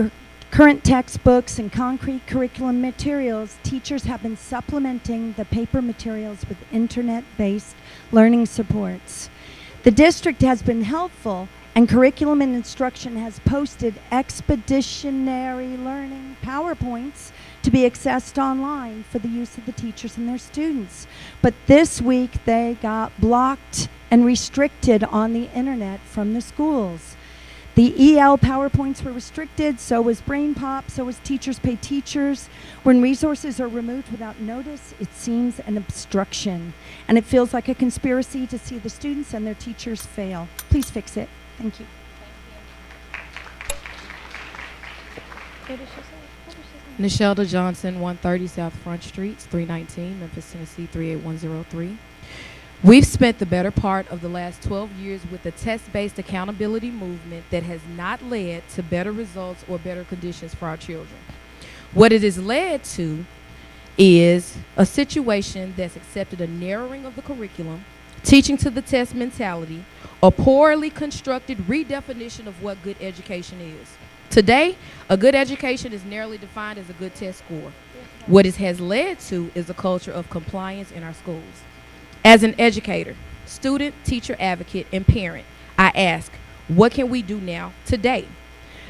current textbooks and concrete curriculum materials, teachers have been supplementing the paper materials with internet-based learning supports. The district has been helpful, and Curriculum and Instruction has posted expeditionary learning PowerPoints to be accessed online for the use of the teachers and their students. But this week they got blocked and restricted on the internet from the schools. The EL PowerPoints were restricted, so was Brain Pop, so was Teachers Pay Teachers. When resources are removed without notice, it seems an obstruction, and it feels like a conspiracy to see the students and their teachers fail. Please fix it. Thank you. Nichelle Johnson, 130 South Front Street, 319, Memphis, Tennessee, 38103. We've spent the better part of the last 12 years with a test-based accountability movement that has not led to better results or better conditions for our children. What it has led to is a situation that's accepted a narrowing of the curriculum, teaching to the test mentality, a poorly constructed redefinition of what good education is. Today, a good education is narrowly defined as a good test score. What it has led to is a culture of compliance in our schools. As an educator, student, teacher, advocate, and parent, I ask, what can we do now, today?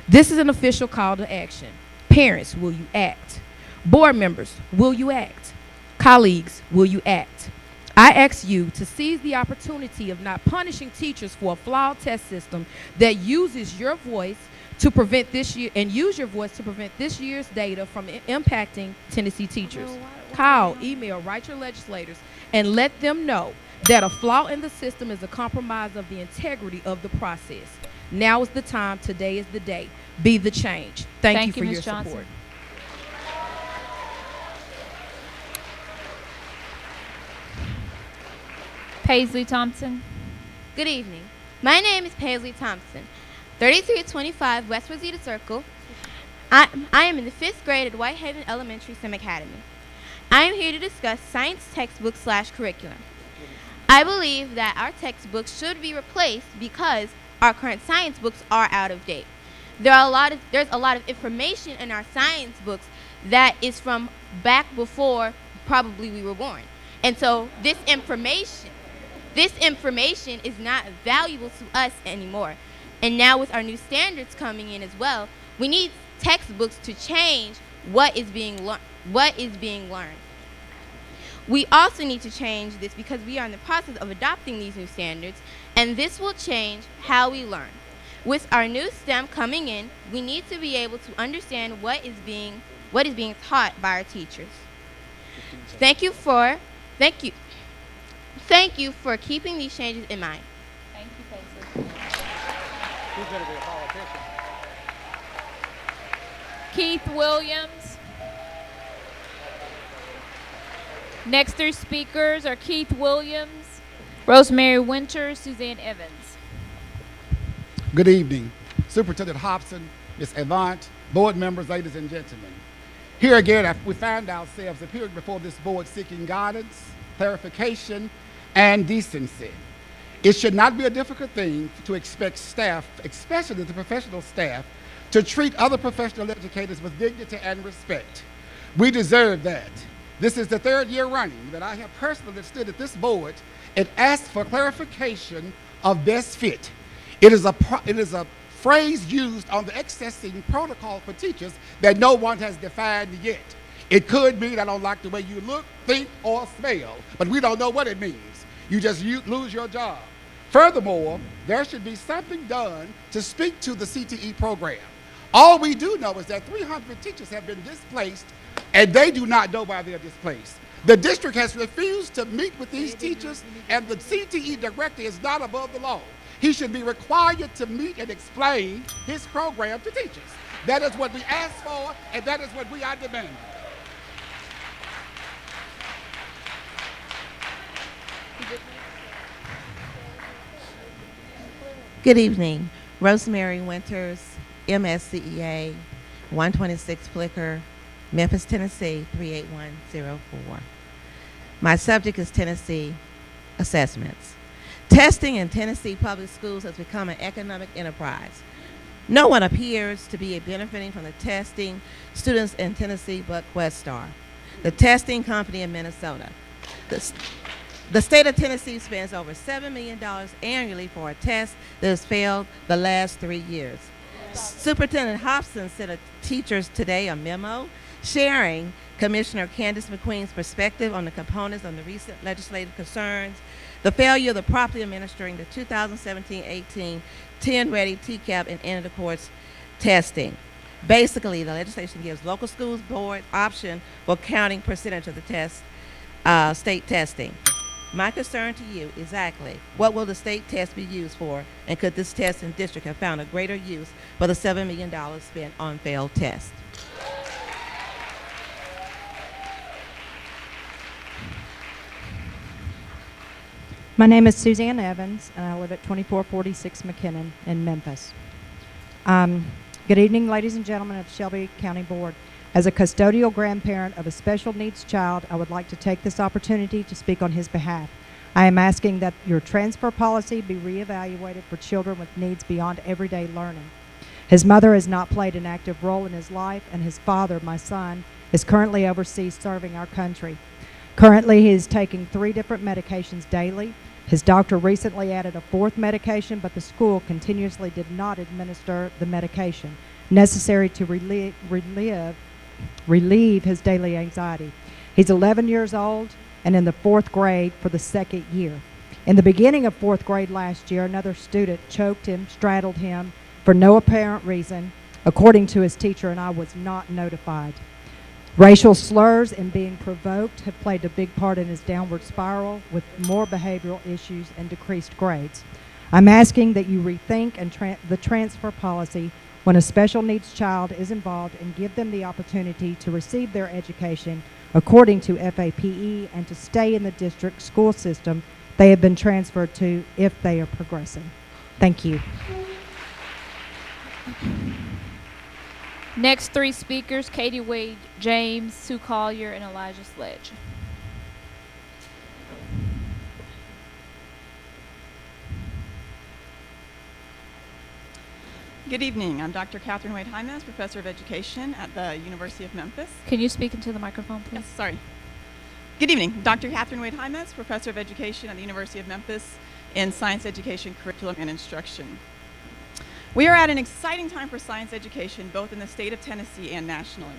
This is an official call to action. Parents, will you act? Board members, will you act? Colleagues, will you act? I ask you to seize the opportunity of not punishing teachers for a flawed test system that uses your voice to prevent this year and use your voice to prevent this year's data from impacting Tennessee teachers. Call, email, write your legislators, and let them know that a flaw in the system is a compromise of the integrity of the process. Now is the time. Today is the day. Be the change. Thank you for Ms. your Johnson. support. Paisley Thompson. Good evening. My name is Paisley Thompson, 3325 West Rosita Circle. I am in the 5th grade at Whitehaven Elementary Sim Academy. I am here to discuss science textbook/curriculum. I believe that our textbooks should be replaced because our current science books are out of date. There's a lot of information in our science books that is from back before probably we were born. And so this information is not valuable to us anymore. And now with our new standards coming in as well, we need textbooks to change what is being learned. We also need to change this because we are in the process of adopting these new standards, and this will change how we learn. With our new STEM coming in, we need to be able to understand what is being taught by our teachers. Thank you for keeping these changes in mind. Thank you, Paisley. Who's going to be a politician? Keith Williams. Next three speakers are Keith Williams, Rosemary Winters, Suzanne Evans. Good evening. Superintendent Hobson, Ms. Avant, board members, ladies and gentlemen. Here again, we find ourselves appearing before this board seeking guidance, clarification, and decency. It should not be a difficult thing to expect staff, especially the professional staff, to treat other professional educators with dignity and respect. We deserve that. This is the 3rd year running that I have personally stood at this board and asked for clarification of best fit. It is a phrase used on the accessing protocol for teachers that no one has defined yet. It could mean I don't like the way you look, think, or smell, but we don't know what it means. You just lose your job. Furthermore, there should be something done to speak to the CTE program. All we do know is that 300 teachers have been displaced, and they do not know why they're displaced. The district has refused to meet with these teachers, and the CTE director is not above the law. He should be required to meet and explain his program to teachers. That is what we asked for, and that is what we are demanding. Good evening. Rosemary Winters, MSCEA, 126 Flicker, Memphis, Tennessee, 38104. My subject is Tennessee assessments. Testing in Tennessee public schools has become an economic enterprise. No one appears to be benefiting from the testing students in Tennessee but Questar, the testing company in Minnesota. The state of Tennessee spends over $7 million annually for a test that has failed the last 3 years. Superintendent Hobson sent teachers today a memo sharing Commissioner Candace McQueen's perspective on the components of the recent legislative concerns, the failure of the properly administering the 2017-18 10-ready TCAP and end-of-course testing. Basically, the legislation gives local schools board option for counting percentage of the test, state testing. My concern to you, exactly, what will the state test be used for, and could this test and district have found a greater use for the $7 million spent on failed tests? My name is Suzanne Evans, and I live at 2446 McKinnon in Memphis. Good evening, ladies and gentlemen of the Shelby County Board. As a custodial grandparent of a special needs child, I would like to take this opportunity to speak on his behalf. I am asking that your transfer policy be reevaluated for children with needs beyond everyday learning. His mother has not played an active role in his life, and his father, my son, is currently overseas serving our country. Currently, he is taking 3 different medications daily. His doctor recently added a 4th medication, but the school continuously did not administer the medication necessary to relieve his daily anxiety. He's 11 years old and in the 4th grade for the 2nd year. In the beginning of 4th grade last year, another student choked him, straddled him for no apparent reason, according to his teacher, and I was not notified. Racial slurs and being provoked have played a big part in his downward spiral, with more behavioral issues and decreased grades. I'm asking that you rethink the transfer policy when a special needs child is involved, and give them the opportunity to receive their education according to FAPE and to stay in the district school system they have been transferred to if they are progressing. Thank you. Next 3 speakers, Katie Wade James, Sue Collier, and Elijah Sledge. Good evening. I'm Dr. Catherine Wade Hymas, Professor of Education at the University of Memphis. Can you speak into the microphone, please? Yes, sorry. Good evening. Dr. Catherine Wade Hymas, Professor of Education at the University of Memphis in Science Education, Curriculum, and Instruction. We are at an exciting time for science education, both in the state of Tennessee and nationally.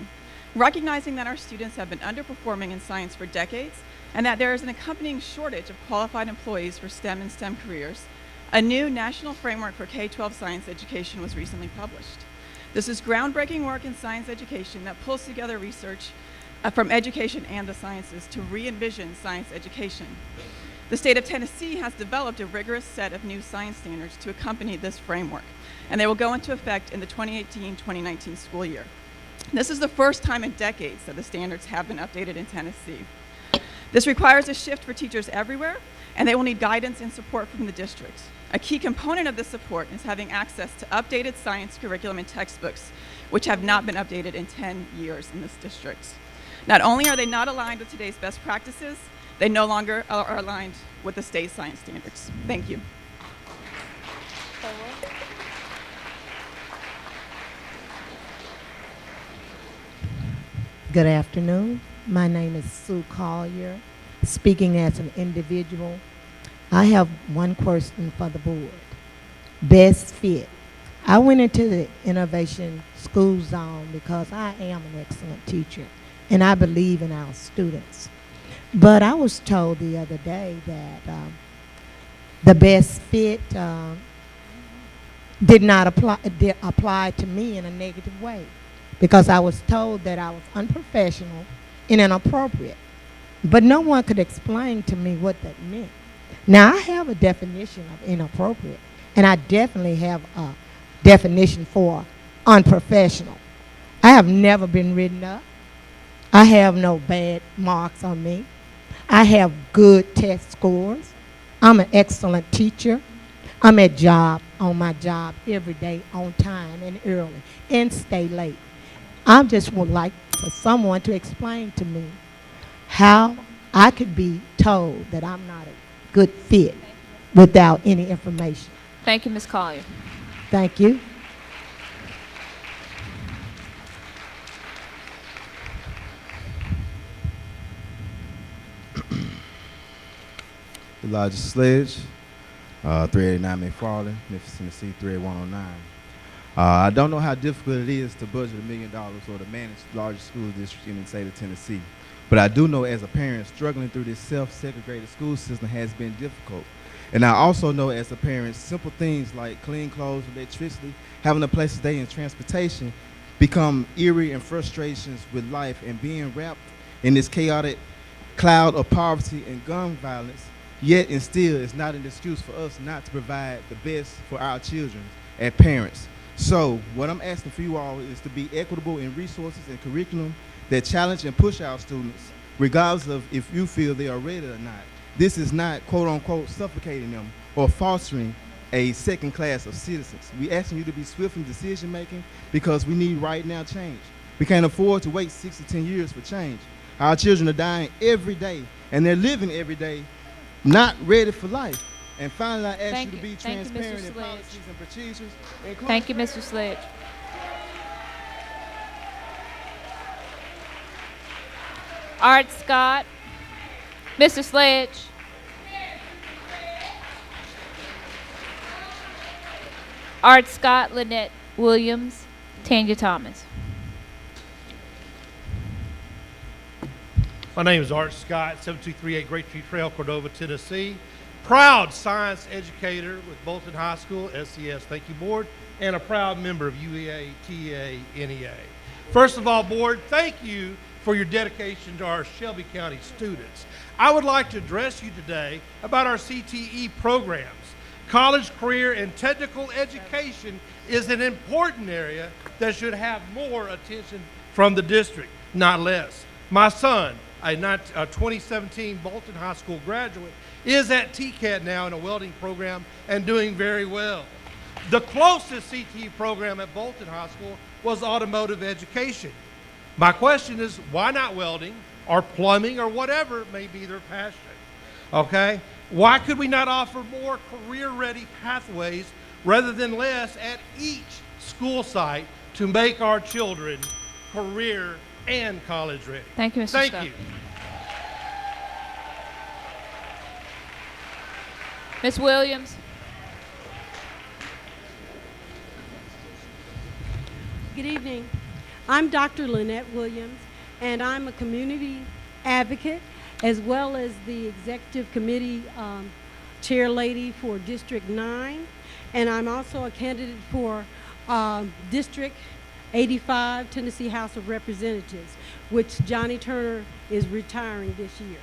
Recognizing that our students have been underperforming in science for decades, and that there is an accompanying shortage of qualified employees for STEM and STEM careers, a new national framework for K-12 science education was recently published. This is groundbreaking work in science education that pulls together research from education and the sciences to re-envision science education. The state of Tennessee has developed a rigorous set of new science standards to accompany this framework, and they will go into effect in the 2018-2019 school year. This is the first time in decades that the standards have been updated in Tennessee. This requires a shift for teachers everywhere, and they will need guidance and support from the district. A key component of this support is having access to updated science curriculum and textbooks, which have not been updated in 10 years in this district. Not only are they not aligned with today's best practices, they no longer are aligned with the state science standards. Thank you. Good afternoon. My name is Sue Collier, speaking as an individual. I have one question for the board. Best fit. I went into the innovation school zone because I am an excellent teacher and I believe in our students. But I was told the other day that the best fit did not apply to me in a negative way because I was told that I was unprofessional and inappropriate. But no one could explain to me what that meant. Now, I have a definition of inappropriate, and I definitely have a definition for unprofessional. I have never been written up. I have no bad marks on me. I have good test scores. I'm an excellent teacher. I'm on my job every day, on time and early, and stay late. I just would like for someone to explain to me how I could be told that I'm not a good fit without any information. Thank you, Ms. Collier. Thank you. Elijah Sledge, 389 McFarland, Memphis, Tennessee, 38109. I don't know how difficult it is to budget $1 million or to manage the largest school district in the state of Tennessee. But I do know as a parent, struggling through this self-segregated school system has been difficult. And I also know as a parent, simple things like clean clothes, electricity, having a place to stay, and transportation become eerie and frustrations with life, and being wrapped in this chaotic cloud of poverty and gun violence, yet and still is not an excuse for us not to provide the best for our children and parents. So what I'm asking for you all is to be equitable in resources and curriculum that challenge and push our students, regardless of if you feel they are ready or not. This is not, quote unquote, suffocating them or fostering a second class of citizens. We asking you to be swift in decision making because we need right now change. We can't afford to wait 6 to 10 years for change. Our children are dying every day and they're living every day not ready for life. And finally, I ask you to be transparent in policies and procedures. Thank you, Mr. Sledge. Art Scott. Mr. Sledge. Art Scott, Lynette Williams, Tanya Thomas. My name is Art Scott, 7238 Great Tree Trail, Cordova, Tennessee. Proud science educator with Bolton High School, SCS, thank you, board, and a proud member of UEA, TEA, NEA. First of all, board, thank you for your dedication to our Shelby County students. I would like to address you today about our CTE programs. College, career, and technical education is an important area that should have more attention from the district, not less. My son, a 2017 Bolton High School graduate, is at TCAT now in a welding program and doing very well. The closest CTE program at Bolton High School was automotive education. My question is, why not welding or plumbing or whatever may be their passion? Okay? Why could we not offer more career-ready pathways rather than less at each school site to make our children career and college ready? Thank you, Mr. Thank Scott. you. Ms. Williams. Good evening. I'm Dr. Lynette Williams, and I'm a community advocate as well as the executive committee chair lady for District 9, and I'm also a candidate for District 85, Tennessee House of Representatives, which Johnny Turner is retiring this year.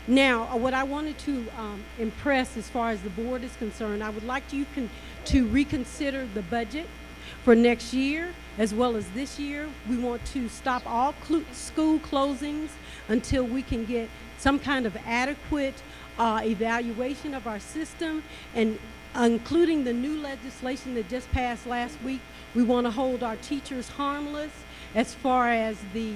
Now, what I wanted to impress as far as the board is concerned, I would like you to reconsider the budget for next year as well as this year. We want to stop all school closings until we can get some kind of adequate evaluation of our system, and including the new legislation that just passed last week. We want to hold our teachers harmless as far as the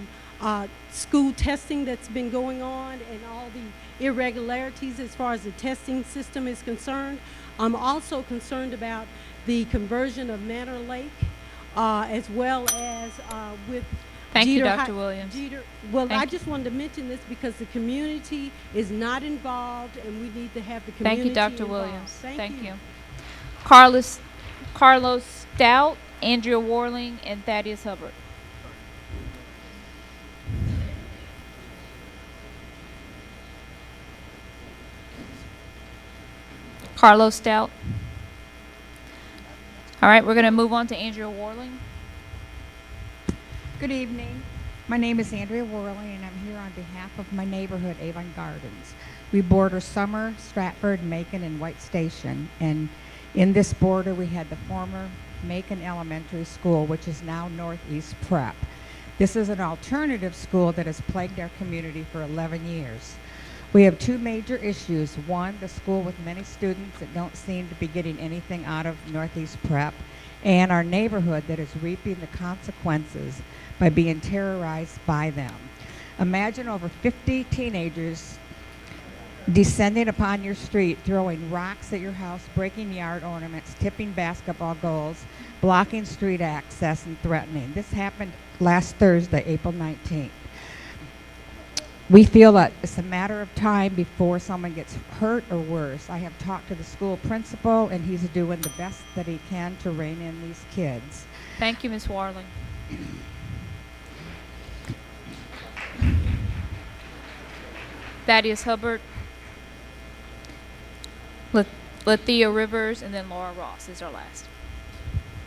school testing that's been going on and all the irregularities as far as the testing system is concerned. I'm also concerned about the conversion of Manor Lake as well as with Thank you, Jeter Dr. Williams. I just wanted to mention this because the community is not involved and we need to have the Thank community you, Dr. involved. Williams. Thank you. Carlos Stout, Andrea Warling, and Thaddeus Hubbard. Carlos Stout. All right, we're going to move on to Andrea Warling. Good evening. My name is Andrea Worley, and I'm here on behalf of my neighborhood, Avon Gardens. We border Summer, Stratford, Macon, and White Station. And in this border, we had the former Macon Elementary School, which is now Northeast Prep. This is an alternative school that has plagued our community for 11 years. We have two major issues. One, the school with many students that don't seem to be getting anything out of Northeast Prep, and our neighborhood that is reaping the consequences by being terrorized by them. Imagine over 50 teenagers descending upon your street, throwing rocks at your house, breaking yard ornaments, tipping basketball goals, blocking street access, and threatening. This happened last Thursday, April 19th. We feel that it's a matter of time before someone gets hurt or worse. I have talked to the school principal, and he's doing the best that he can to rein in these kids. Thank you, Ms. Warling. Thaddeus Hubbard, Lethea Rivers, and then Laura Ross is our last.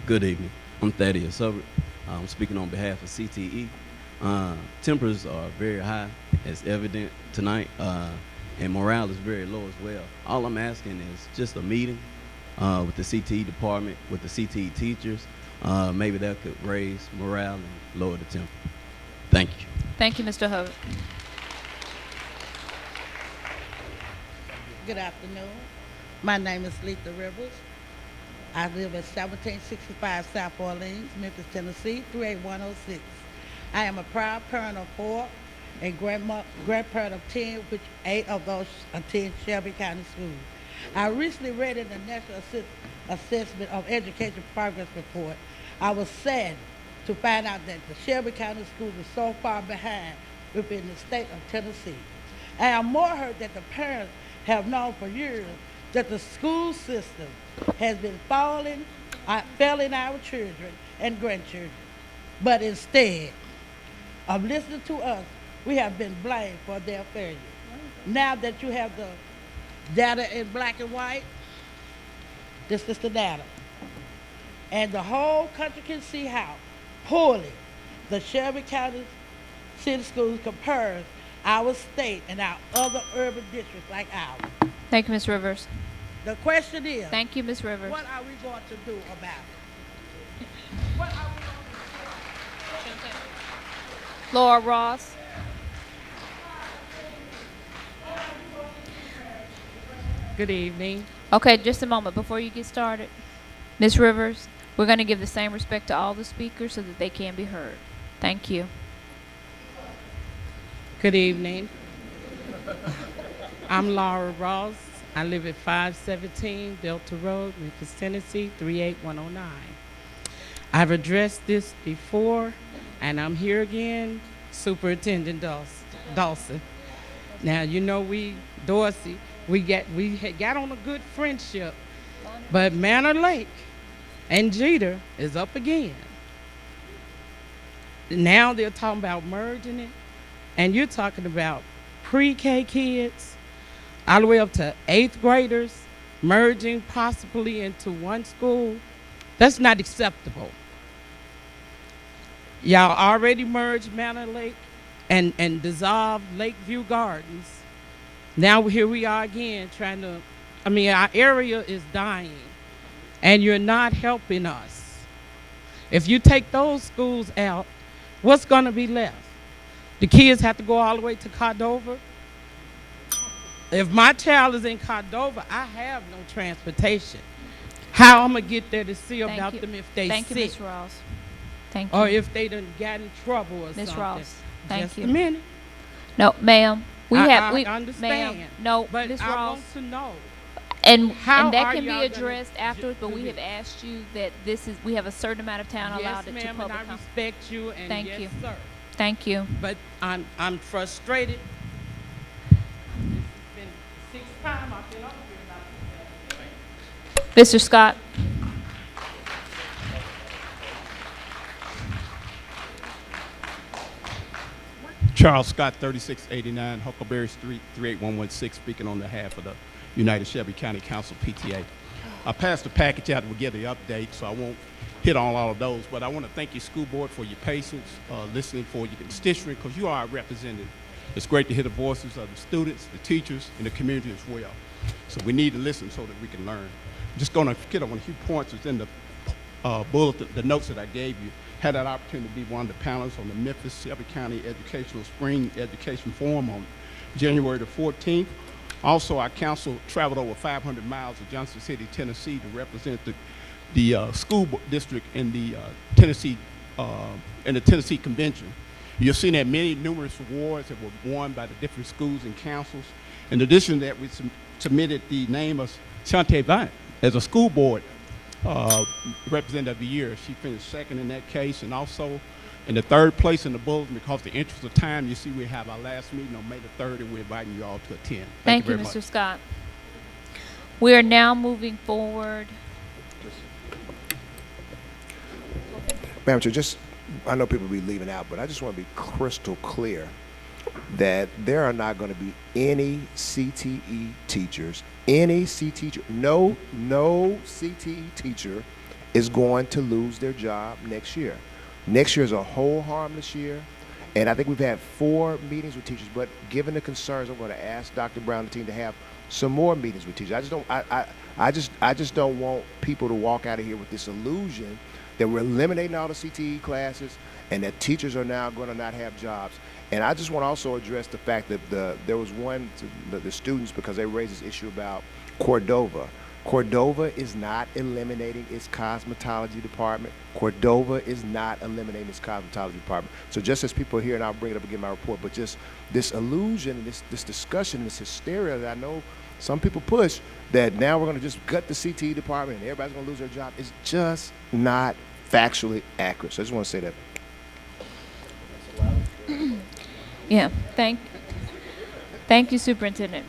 Good evening. I'm Thaddeus Hubbard. I'm speaking on behalf of CTE. Tempers are very high, as evident tonight, and morale is very low as well. All I'm asking is just a meeting with the CTE department, with the CTE teachers. Maybe that could raise morale and lower the temper. Thank you. Thank you, Mr. Hubbard. Good afternoon. My name is Letha Rivers. I live at 1765 South Orleans, Memphis, Tennessee, 38106. I am a proud parent of 4 and grandparent of 10, which 8 of those attend Shelby County Schools. I recently read in the National Assessment of Education Progress Report. I was saddened to find out that the Shelby County Schools are so far behind within the state of Tennessee. I am more hurt that the parents have known for years that the school system has been failing our children and grandchildren. But instead of listening to us, we have been blamed for their failure. Now that you have the data in black and white, this is the data. And the whole country can see how poorly the Shelby County City Schools compares our state and our other urban districts like ours. Thank you, Ms. Rivers. The question is, thank you, Ms. Rivers. What are we going to do about it? What are we going to do? Laura Ross. Good evening. Okay, just a moment before you get started. Ms. Rivers, we're going to give the same respect to all the speakers so that they can be heard. Thank you. Good evening. I'm Laura Ross. I live at 517 Delta Road, Memphis, Tennessee, 38109. I've addressed this before, and I'm here again, Superintendent Dawson. Now, you know Dorsey, we had got on a good friendship, but Manor Lake and Jeter is up again. Now they're talking about merging it, and you're talking about pre-K kids all the way up to 8th graders merging possibly into one school. That's not acceptable. Y'all already merged Manor Lake and dissolved Lakeview Gardens. Now here we are again trying to, our area is dying, and you're not helping us. If you take those schools out, what's going to be left? The kids have to go all the way to Cordova. If my child is in Cordova, I have no transportation. How I'm going to get there to see about them if they sick? Thank you, Ms. Ross. Thank you. Or if they done got in trouble or something. Ms. Ross, thank Just you. a minute. No, ma'am. I understand. Ma'am, no, but Ms. I Ross. want to know. And How that are can be y'all addressed gonna afterwards, but do we have this? asked you that we have a certain amount of time allowed it to Yes, ma'am, public and I comment. respect you, and Thank yes, you. sir. Thank you. But I'm frustrated. It's been 6 times I've been up here. Mr. Scott. Charles Scott, 3689 Huckleberry Street, 38116, speaking on behalf of the United Shelby County Council PTA. I passed the package out to give the update, so I won't hit on all of those, but I want to thank your school board for your patience, listening for your constituent, because you are represented. It's great to hear the voices of the students, the teachers, and the community as well. So we need to listen so that we can learn. I'm just going to get on a few points within the bulletin, the notes that I gave you. Had that opportunity to be one of the panelists on the Memphis-Shelby County Educational Spring Education Forum on January the 14th. Also, our council traveled over 500 miles to Johnson City, Tennessee to represent the school district in the Tennessee Convention. You'll see that many numerous awards that were won by the different schools and councils. In addition to that, we submitted the name of Shantae Vine as a school board representative of the year. She finished second in that case, and also in the third place in the bulletin. Because of the interest of time, you see we have our last meeting on May the 3rd, and we're inviting you all to attend. Thank you, Mr. Scott. We are now moving forward. Madam Chair, I know people will be leaving out, but I just want to be crystal clear that there are not going to be any CTE teachers, no CTE teacher is going to lose their job next year. Next year is a whole harmless year, and I think we've had 4 meetings with teachers, but given the concerns, I'm going to ask Dr. Brown and the team to have some more meetings with teachers. I just don't want people to walk out of here with this illusion that we're eliminating all the CTE classes and that teachers are now going to not have jobs. And I just want to also address the fact that there was the students, because they raised this issue about Cordova. Cordova is not eliminating its cosmetology department. Cordova is not eliminating its cosmetology department. So just as people are here, and I'll bring it up again in my report, but just this illusion, this discussion, this hysteria that I know some people push, that now we're going to just gut the CTE department and everybody's going to lose their job, is just not factually accurate. So I just want to say that. Yeah, thank you, Superintendent.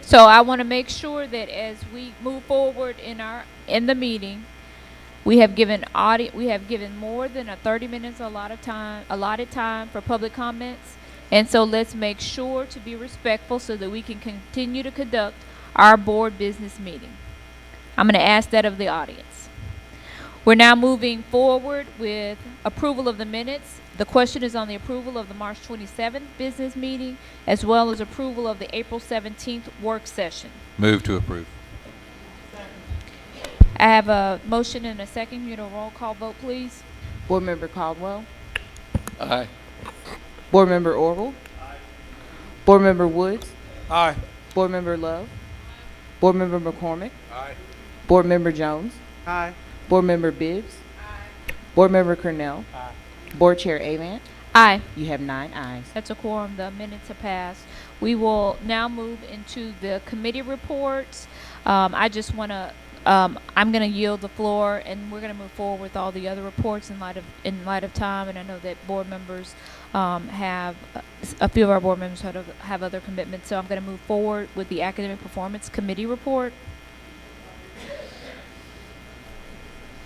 So I want to make sure that as we move forward in the meeting, we have given more than 30 minutes allotted time for public comments, and so let's make sure to be respectful so that we can continue to conduct our board business meeting. I'm going to ask that of the audience. We're now moving forward with approval of the minutes. The question is on the approval of the March 27th business meeting, as well as approval of the April 17th work session. Move to approve. I have a motion and a second. You know, roll call vote, please. Board Member Caldwell. Aye. Board Member Orville. Aye. Board Member Woods. Aye. Board Member Love. Board Member McCormick. Aye. Board Member Jones. Aye. Board Member Bibbs. Aye. Board Member Cornell. Aye. Board Chair Avant. Aye. You have 9 ayes. That's a quorum. The minutes are passed. We will now move into the committee reports. I just want to, I'm going to yield the floor, and we're going to move forward with all the other reports in light of time. And I know that board members have a few of our board members have other commitments. So I'm going to move forward with the academic performance committee report.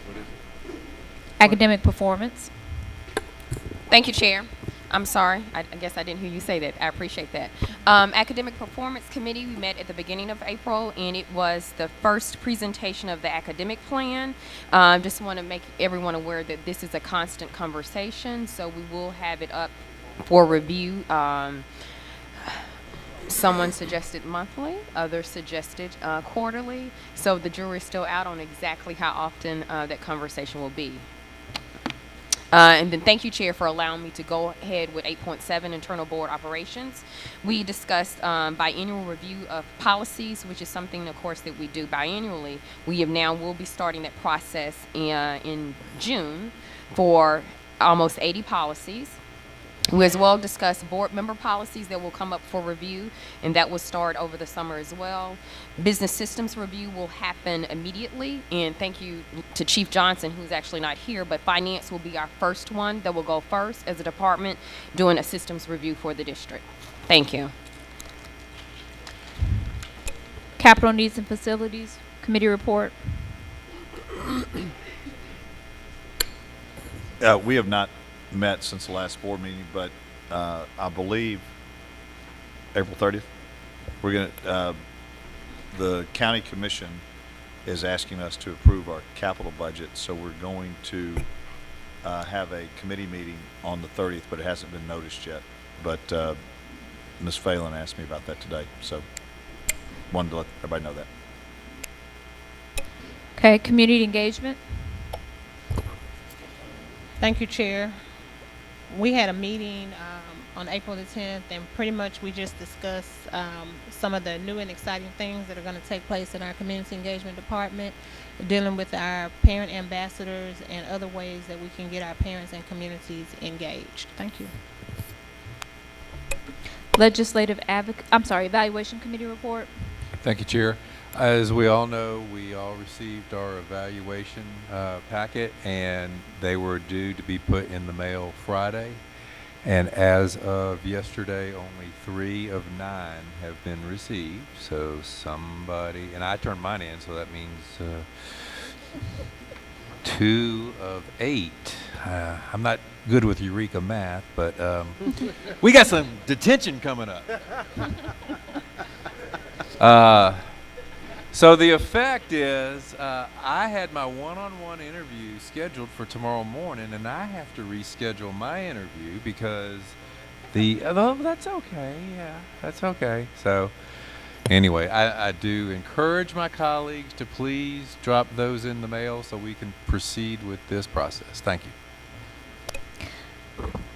What is it? Academic performance. Thank you, Chair. I'm sorry. I guess I didn't hear you say that. I appreciate that. Academic Performance Committee, we met at the beginning of April, and it was the first presentation of the academic plan. Just want to make everyone aware that this is a constant conversation, so we will have it up for review. Someone suggested monthly, others suggested quarterly, so the jury's still out on exactly how often that conversation will be. And then thank you, Chair, for allowing me to go ahead with 8.7 internal board operations. We discussed biannual review of policies, which is something, of course, that we do biannually. We'll be starting that process in June for almost 80 policies. We as well discussed board member policies that will come up for review, and that will start over the summer as well. Business systems review will happen immediately, and thank you to Chief Johnson, who's actually not here, but finance will be our first one that will go first as a department doing a systems review for the district. Thank you. Capital needs and facilities committee report. We have not met since the last board meeting, but I believe April 30th, we're going to, the county commission is asking us to approve our capital budget, so we're going to have a committee meeting on the 30th, but it hasn't been noticed yet. But Ms. Phelan asked me about that today, so wanted to let everybody know that. Okay, community engagement. Thank you, Chair. We had a meeting on April the 10th, and pretty much we just discussed some of the new and exciting things that are going to take place in our community engagement department, dealing with our parent ambassadors and other ways that we can get our parents and communities engaged. Thank you. Evaluation committee report. Thank you, Chair. As we all know, we all received our evaluation packet, and they were due to be put in the mail Friday. And as of yesterday, only 3 of 9 have been received. So somebody, and I turned mine in, so that means 2 of 8. I'm not good with Eureka math, but we got some detention coming up. So the effect is, I had my one-on-one interview scheduled for tomorrow morning, and I have to reschedule my interview because that's okay, yeah, that's okay. So anyway, I do encourage my colleagues to please drop those in the mail so we can proceed with this process. Thank you.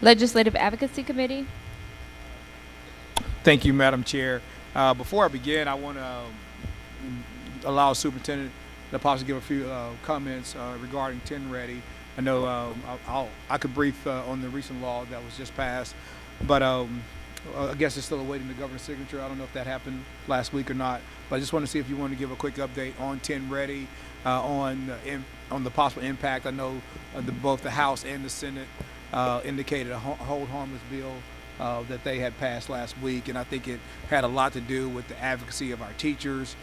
Legislative Advocacy Committee. Thank you, Madam Chair. Before I begin, I want to allow Superintendent to possibly give a few comments regarding 10 Ready. I know I could brief on the recent law that was just passed, but I guess it's still awaiting the governor's signature. I don't know if that happened last week or not, but I just want to see if you want to give a quick update on 10 Ready, on the possible impact. I know both the House and the Senate indicated a hold harmless bill that they had passed last week, and I think it had a lot to do with the advocacy of our teachers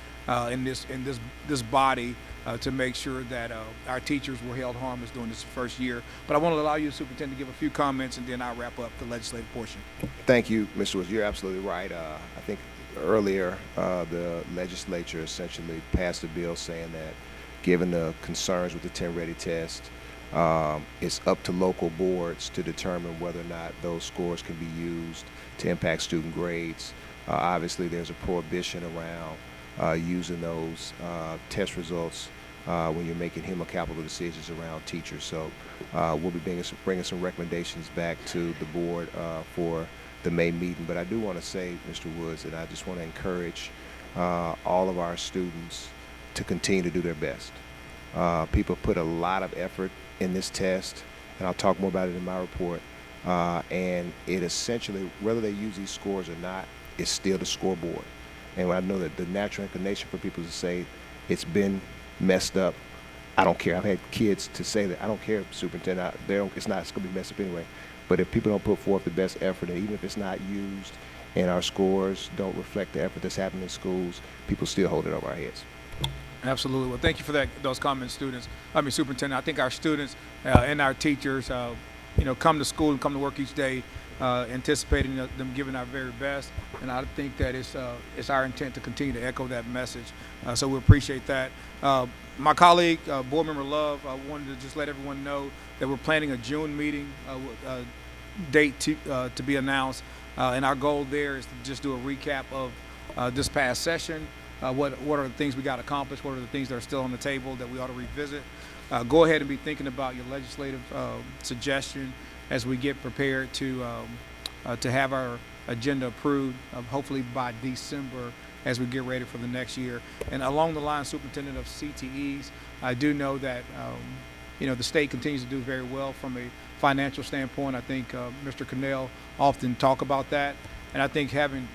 in this body to make sure that our teachers were held harmless during this first year. But I want to allow you, Superintendent, to give a few comments, and then I'll wrap up the legislative portion. Thank you, Mr. Woods. You're absolutely right. I think earlier the legislature essentially passed a bill saying that given the concerns with the 10 Ready test, it's up to local boards to determine whether or not those scores can be used to impact student grades. Obviously, there's a prohibition around using those test results when you're making human capital decisions around teachers. So we'll be bringing some recommendations back to the board for the May meeting. But I do want to say, Mr. Woods, that I just want to encourage all of our students to continue to do their best. People put a lot of effort in this test, and I'll talk more about it in my report. And it essentially, whether they use these scores or not, it's still the scoreboard. And I know that the natural inclination for people to say it's been messed up, I don't care. I've had kids to say that, I don't care, Superintendent, it's going to be messed up anyway. But if people don't put forth the best effort, and even if it's not used and our scores don't reflect the effort that's happening in schools, people still hold it over our heads. Absolutely. Well, thank you for those comments, Superintendent. I think our students and our teachers, come to school and come to work each day anticipating them giving our very best, and I think that it's our intent to continue to echo that message. So we appreciate that. My colleague, Board Member Love, wanted to just let everyone know that we're planning a June meeting date to be announced, and our goal there is to just do a recap of this past session. What are the things we got accomplished? What are the things that are still on the table that we ought to revisit? Go ahead and be thinking about your legislative suggestion as we get prepared to have our agenda approved, hopefully by December, as we get ready for the next year. And along the line, Superintendent of CTEs, I do know that the state continues to do very well from a financial standpoint. I think Mr. Cannell often talk about that. And I think having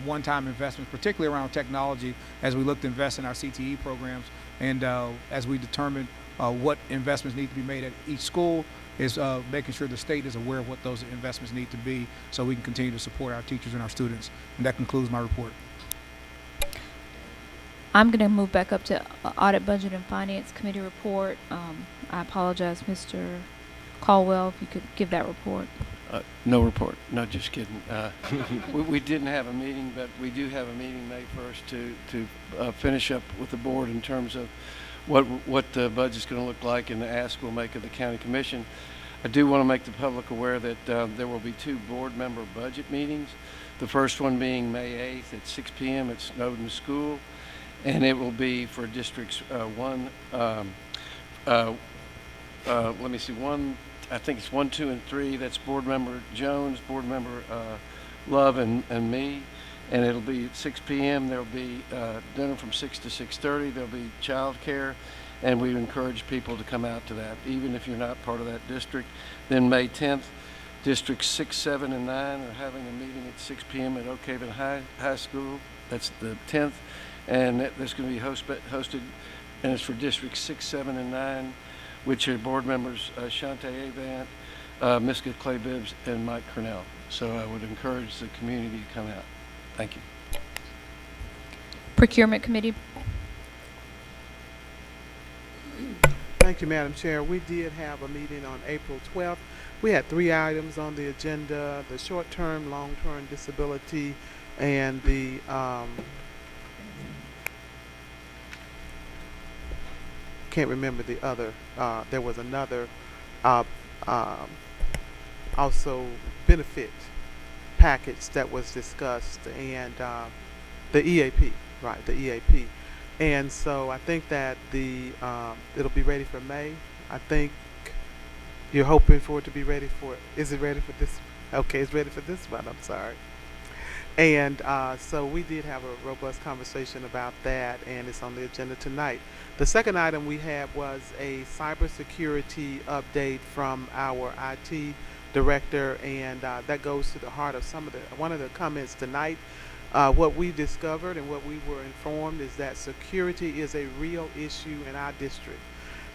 one-time investments, particularly around technology, as we look to invest in our CTE programs, and as we determine what investments need to be made at each school, is making sure the state is aware of what those investments need to be so we can continue to support our teachers and our students. And that concludes my report. I'm going to move back up to Audit, Budget, and Finance Committee report. I apologize, Mr. Caldwell, if you could give that report. No report. No, just kidding. We didn't have a meeting, but we do have a meeting May 1st to finish up with the board in terms of what the budget's going to look like and the ask we'll make of the county commission. I do want to make the public aware that there will be 2 board member budget meetings. The first one being May 8th at 6 p.m. at Snowden School, and it will be for districts I think it's 1, 2, and 3. That's board member Jones, board member Love, and me. And it'll be at 6 p.m. There'll be dinner from 6 to 6:30. There'll be child care, and we encourage people to come out to that, even if you're not part of that district. Then May 10th, districts 6, 7, and 9 are having a meeting at 6 p.m. at Oak Haven High School. That's the 10th, and that's going to be hosted, and it's for districts 6, 7, and 9. Which are board members Shantae Avant, Miska Clay Bibbs, and Mike Cornell. So I would encourage the community to come out. Thank you. Procurement Committee. Thank you, Madam Chair. We did have a meeting on April 12th. We had 3 items on the agenda: the short-term, long-term disability, and the can't remember the other. There was another also benefit package that was discussed, and the EAP, right, the EAP. And so I think that it'll be ready for May. I think you're hoping for it to be ready for, is it ready for this? Okay, it's ready for this one, I'm sorry. And so we did have a robust conversation about that, and it's on the agenda tonight. The second item we had was a cybersecurity update from our IT director, and that goes to the heart of one of the comments tonight. What we discovered and what we were informed is that security is a real issue in our district.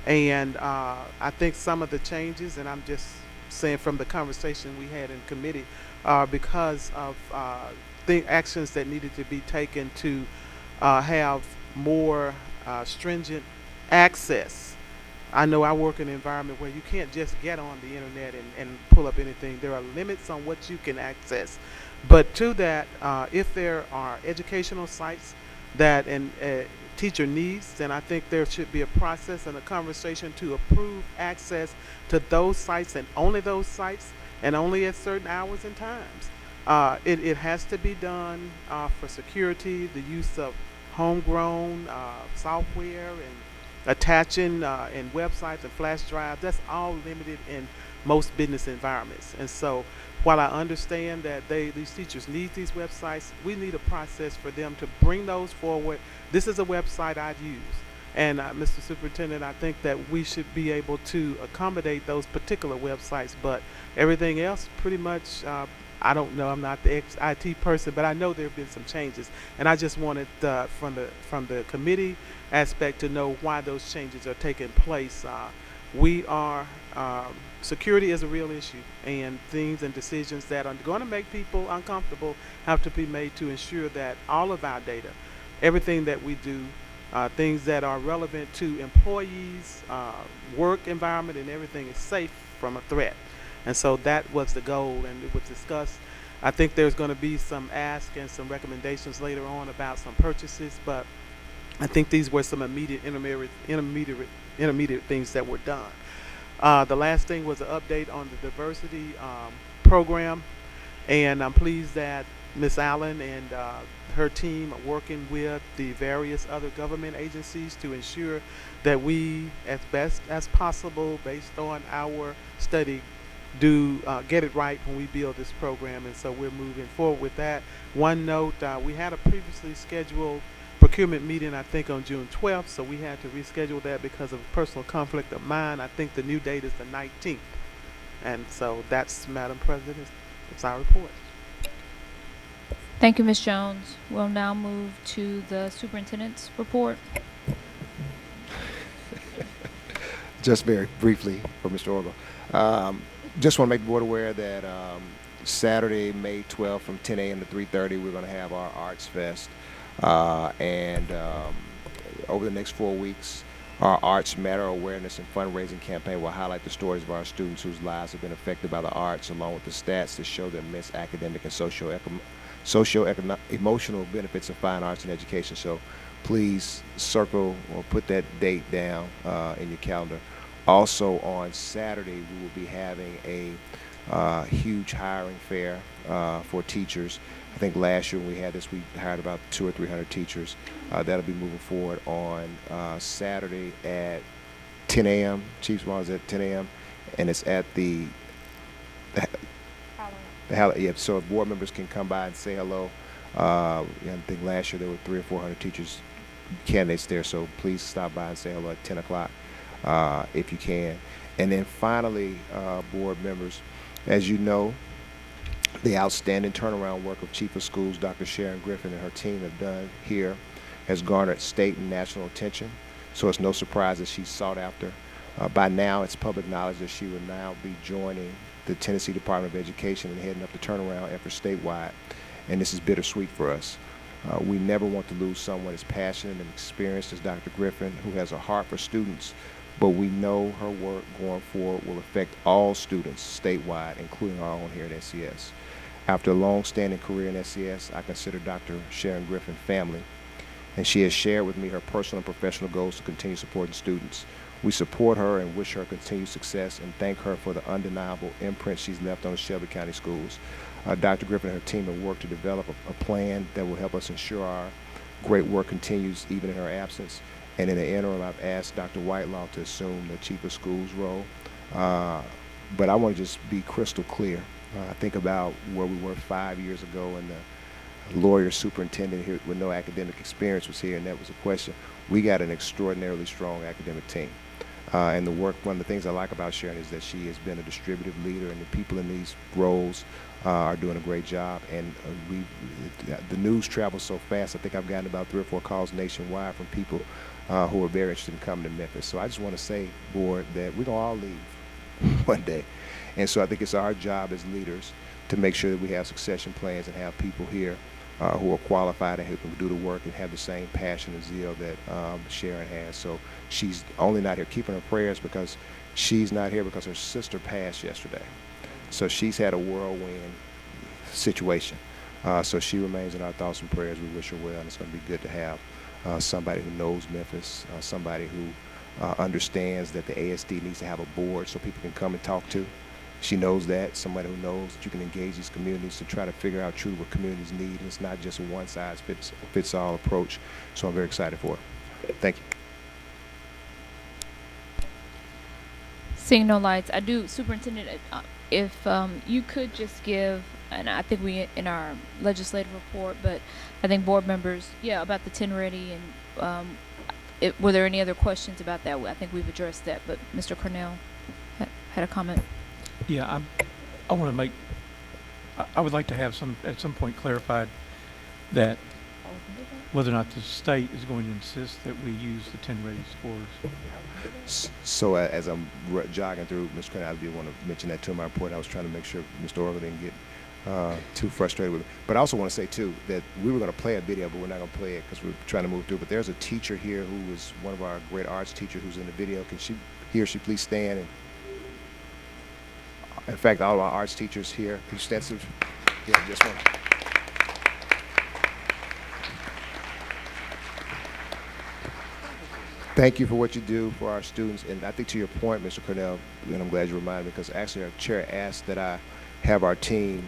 And I think some of the changes, and I'm just saying from the conversation we had in committee, are because of the actions that needed to be taken to have more stringent access. I know I work in an environment where you can't just get on the internet and pull up anything. There are limits on what you can access. But to that, if there are educational sites that a teacher needs, then I think there should be a process and a conversation to approve access to those sites and only those sites and only at certain hours and times. It has to be done for security, the use of homegrown software and attaching in websites and flash drives. That's all limited in most business environments. And so while I understand that these teachers need these websites, we need a process for them to bring those forward. This is a website I'd use. And Mr. Superintendent, I think that we should be able to accommodate those particular websites, but everything else pretty much, I don't know, I'm not the ex-IT person, but I know there have been some changes. And I just wanted from the committee aspect to know why those changes are taking place. Security is a real issue, and things and decisions that are going to make people uncomfortable have to be made to ensure that all of our data, everything that we do, things that are relevant to employees, work environment, and everything is safe from a threat. And so that was the goal, and it was discussed. I think there's going to be some ask and some recommendations later on about some purchases, but I think these were some immediate intermediate things that were done. The last thing was an update on the diversity program, and I'm pleased that Ms. Allen and her team are working with the various other government agencies to ensure that we, as best as possible, based on our study, do get it right when we build this program. And so we're moving forward with that. One note, we had a previously scheduled procurement meeting, I think, on June 12th, so we had to reschedule that because of a personal conflict of mine. I think the new date is the 19th. And so that's, Madam President, it's our report. Thank you, Ms. Jones. We'll now move to the superintendent's report. Just very briefly for Mr. Orville. Just want to make the board aware that Saturday, May 12th from 10 a.m. to 3:30, we're going to have our Arts Fest. And over the next 4 weeks, Our Arts Matter awareness and fundraising campaign will highlight the stories of our students whose lives have been affected by the arts, along with the stats that show the immense academic and socio-emotional benefits of fine arts and education. So please circle or put that date down in your calendar. Also on Saturday, we will be having a huge hiring fair for teachers. I think last year when we had this, we hired about 200 or 300 teachers. That'll be moving forward on Saturday at 10 a.m. Chiefs Ball is at 10 a.m. and it's at the yeah. So if board members can come by and say hello. I think last year there were 300 or 400 teachers candidates there. So please stop by and say hello at 10 o'clock if you can. And then finally, board members, as you know, the outstanding turnaround work of Chief of Schools, Dr. Sharon Griffin, and her team have done here has garnered state and national attention. So it's no surprise that she's sought after. By now, it's public knowledge that she will now be joining the Tennessee Department of Education and heading up the turnaround effort statewide. And this is bittersweet for us. We never want to lose someone as passionate and experienced as Dr. Griffin, who has a heart for students, but we know her work going forward will affect all students statewide, including our own here at SCS. After a long-standing career in SCS, I consider Dr. Sharon Griffin family, and she has shared with me her personal and professional goals to continue supporting students. We support her and wish her continued success and thank her for the undeniable imprint she's left on the Shelby County schools. Dr. Griffin and her team have worked to develop a plan that will help us ensure our great work continues even in her absence. And in the interim, I've asked Dr. Whitelaw to assume the Chief of Schools role. But I want to just be crystal clear. I think about where we were 5 years ago, and the lawyer superintendent here with no academic experience was here, and that was a question. We got an extraordinarily strong academic team. And the work, one of the things I like about Sharon is that she has been a distributive leader, and the people in these roles are doing a great job. And the news travels so fast. I think I've gotten about 3 or 4 calls nationwide from people who are very interested in coming to Memphis. So I just want to say, board, that we're going to all leave one day. And so I think it's our job as leaders to make sure that we have succession plans and have people here who are qualified and who can do the work and have the same passion and zeal that Sharon has. So she's only not here. Keeping her prayers because she's not here because her sister passed yesterday. So she's had a whirlwind situation. So she remains in our thoughts and prayers. We wish her well, and it's going to be good to have somebody who knows Memphis, somebody who understands that the ASD needs to have a board so people can come and talk to. She knows that, somebody who knows that you can engage these communities to try to figure out truly what communities need, and it's not just a one-size-fits-all approach. So I'm very excited for it. Thank you. Seeing no lights, I do, Superintendent, if you could just give, and I think we in our legislative report, but I think board members, about the 10 ready, and were there any other questions about that? I think we've addressed that, but Mr. Cornell had a comment. Yeah, I want to make, I would like to have at some point clarified that whether or not the state is going to insist that we use the 10 ready scores. So as I'm jogging through, Mr. Cornell, I do want to mention that too in my report. I was trying to make sure Mr. Orville didn't get too frustrated with me. But I also want to say too that we were going to play a video, but we're not going to play it because we're trying to move through. But there's a teacher here who is one of our great arts teachers who's in the video. Can he or she please stand? And in fact, all of our arts teachers here, extensive. Yeah, just one. Thank you for what you do for our students. And I think to your point, Mr. Cornell, and I'm glad you reminded me, because actually our chair asked that I have our team,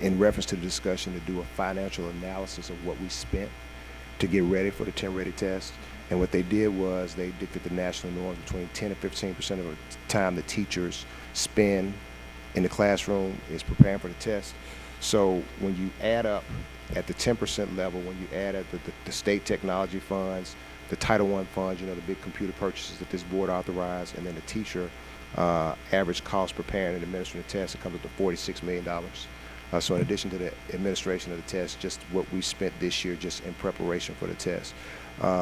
in reference to the discussion, to do a financial analysis of what we spent to get ready for the 10 ready test. And what they did was they looked at the national norms between 10 and 15% of the time the teachers spend in the classroom is preparing for the test. So when you add up at the 10% level, when you add up the state technology funds, the Title I funds, the big computer purchases that this board authorized, and then the teacher average cost preparing and administering the test, it comes up to $46 million. So in addition to the administration of the test, just what we spent this year just in preparation for the test.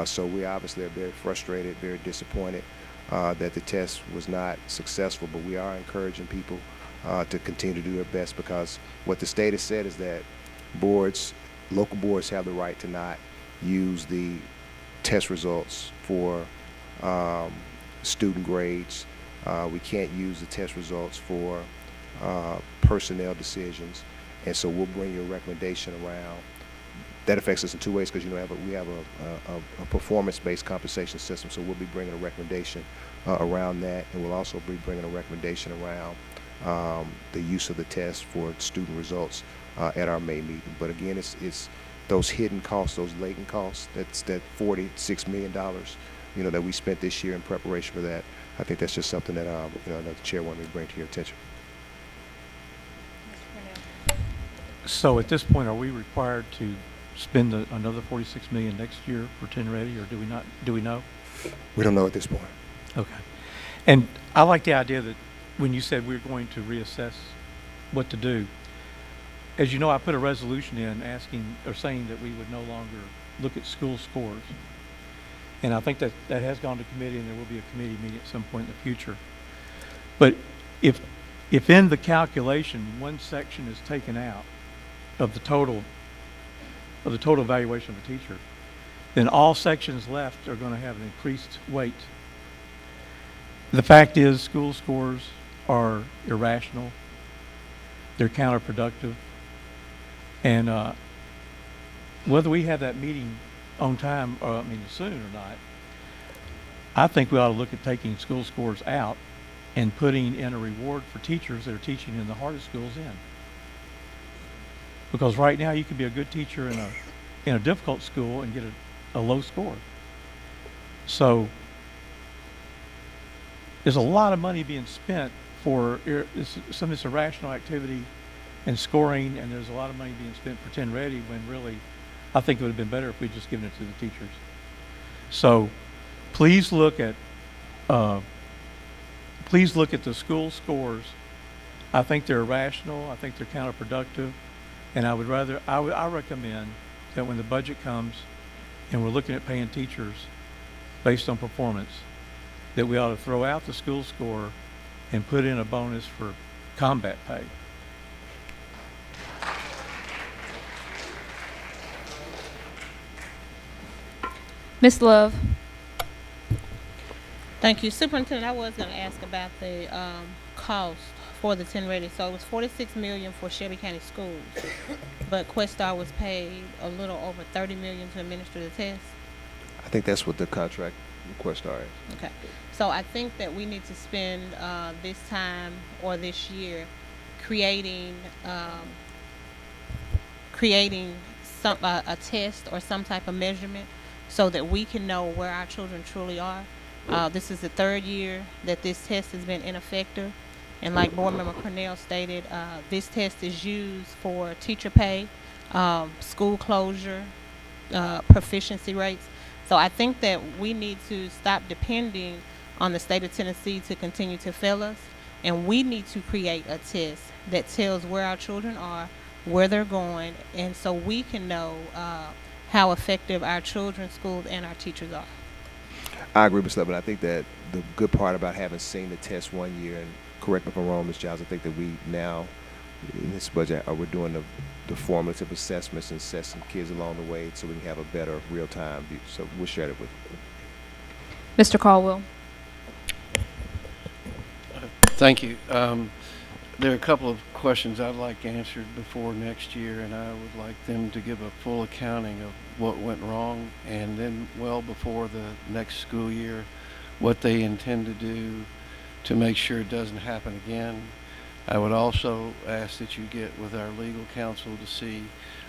So we obviously are very frustrated, very disappointed that the test was not successful, but we are encouraging people to continue to do their best, because what the state has said is that local boards have the right to not use the test results for student grades. We can't use the test results for personnel decisions, and so we'll bring you a recommendation around. That affects us in two ways, because we have a performance-based compensation system, so we'll be bringing a recommendation around that, and we'll also be bringing a recommendation around the use of the test for student results at our May meeting. But again, it's those hidden costs, those latent costs. That's that $46 million, that we spent this year in preparation for that. I think that's just something that the chair wanted me to bring to your attention. So at this point, are we required to spend another $46 million next year for 10 Ready, or do we not? Do we know? We don't know at this point. Okay. And I like the idea that when you said we're going to reassess what to do, as you know, I put a resolution in asking or saying that we would no longer look at school scores. And I think that has gone to committee, and there will be a committee meeting at some point in the future. But if in the calculation one section is taken out of the total evaluation of a teacher, then all sections left are going to have an increased weight. The fact is, school scores are irrational. They're counterproductive. And whether we have that meeting on time, soon or not, I think we ought to look at taking school scores out and putting in a reward for teachers that are teaching in the hardest schools in. Because right now you can be a good teacher in a difficult school and get a low score. So there's a lot of money being spent for some of this irrational activity and scoring, and there's a lot of money being spent for 10 Ready, when really I think it would have been better if we'd just given it to the teachers. So please look at the school scores. I think they're irrational. I think they're counterproductive. And I recommend that when the budget comes and we're looking at paying teachers based on performance, that we ought to throw out the school score and put in a bonus for combat pay. Ms. Love. Thank you. Superintendent, I was going to ask about the cost for the 10 Ready. So it was $46 million for Shelby County Schools, but Questar was paid a little over $30 million to administer the test. I think that's what the contract request are. Okay. So I think that we need to spend this time or this year creating a test or some type of measurement so that we can know where our children truly are. This is the third year that this test has been ineffective. And like Board Member Cornell stated, this test is used for teacher pay, school closure, proficiency rates. So I think that we need to stop depending on the state of Tennessee to continue to fail us. And we need to create a test that tells where our children are, where they're going, and so we can know how effective our children's schools and our teachers are. I agree with that, but I think that the good part about having seen the test 1 year, and correct me if I'm wrong, Ms. Giles, I think that we now, in this budget, we're doing the formative assessments and assessing kids along the way so we can have a better real-time view. So we'll share it with you. Mr. Caldwell. Thank you. There are a couple of questions I'd like answered before next year, and I would like them to give a full accounting of what went wrong, and then well before the next school year, what they intend to do to make sure it doesn't happen again. I would also ask that you get with our legal counsel to see,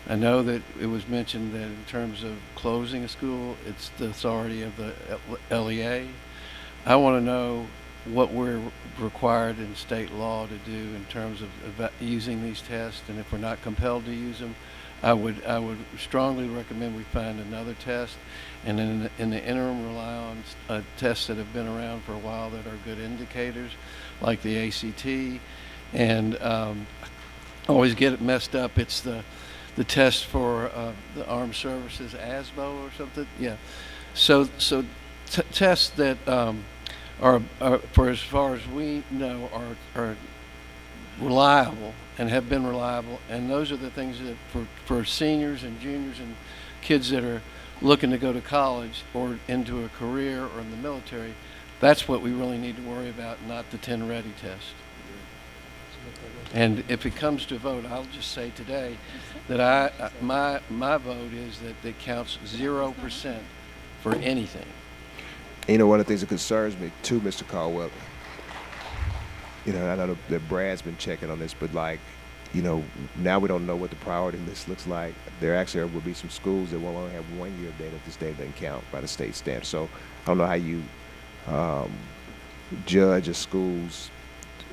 I know that it was mentioned that in terms of closing a school, it's the authority of the LEA. I want to know what we're required in state law to do in terms of using these tests, and if we're not compelled to use them, I would strongly recommend we find another test, and in the interim rely on tests that have been around for a while that are good indicators, like the ACT, and always get it messed up. It's the test for the Armed Services, ASBO or something. Yeah, so tests that are for as far as we know are reliable and have been reliable, and those are the things that for seniors and juniors and kids that are looking to go to college or into a career or in the military, that's what we really need to worry about, not the 10 ready test. And if it comes to vote, I'll just say today that my vote is that it counts 0% for anything. You know, one of the things that concerns me too, Mr. Caldwell, you know, I know that Brad's been checking on this, but like, you know, now we don't know what the priority list looks like. There actually will be some schools that will only have 1 year of data if this data doesn't count by the state standard. So I don't know how you judge a school's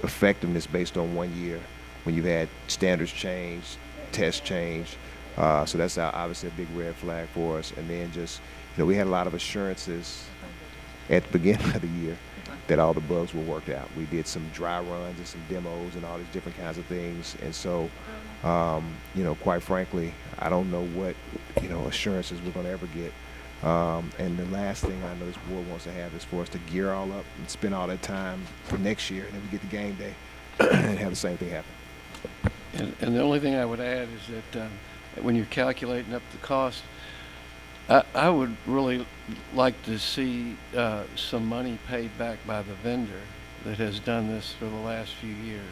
effectiveness based on 1 year when you've had standards change, tests change. So that's obviously a big red flag for us. And then just, you know, we had a lot of assurances at the beginning of the year that all the bugs were worked out. We did some dry runs and some demos and all these different kinds of things. And so, you know, quite frankly, I don't know what, you know, assurances we're going to ever get. And the last thing I know this board wants to have is for us to gear all up and spend all that time for next year, and then we get to game day and have the same thing happen. And the only thing I would add is that when you're calculating up the cost, I would really like to see some money paid back by the vendor that has done this for the last few years,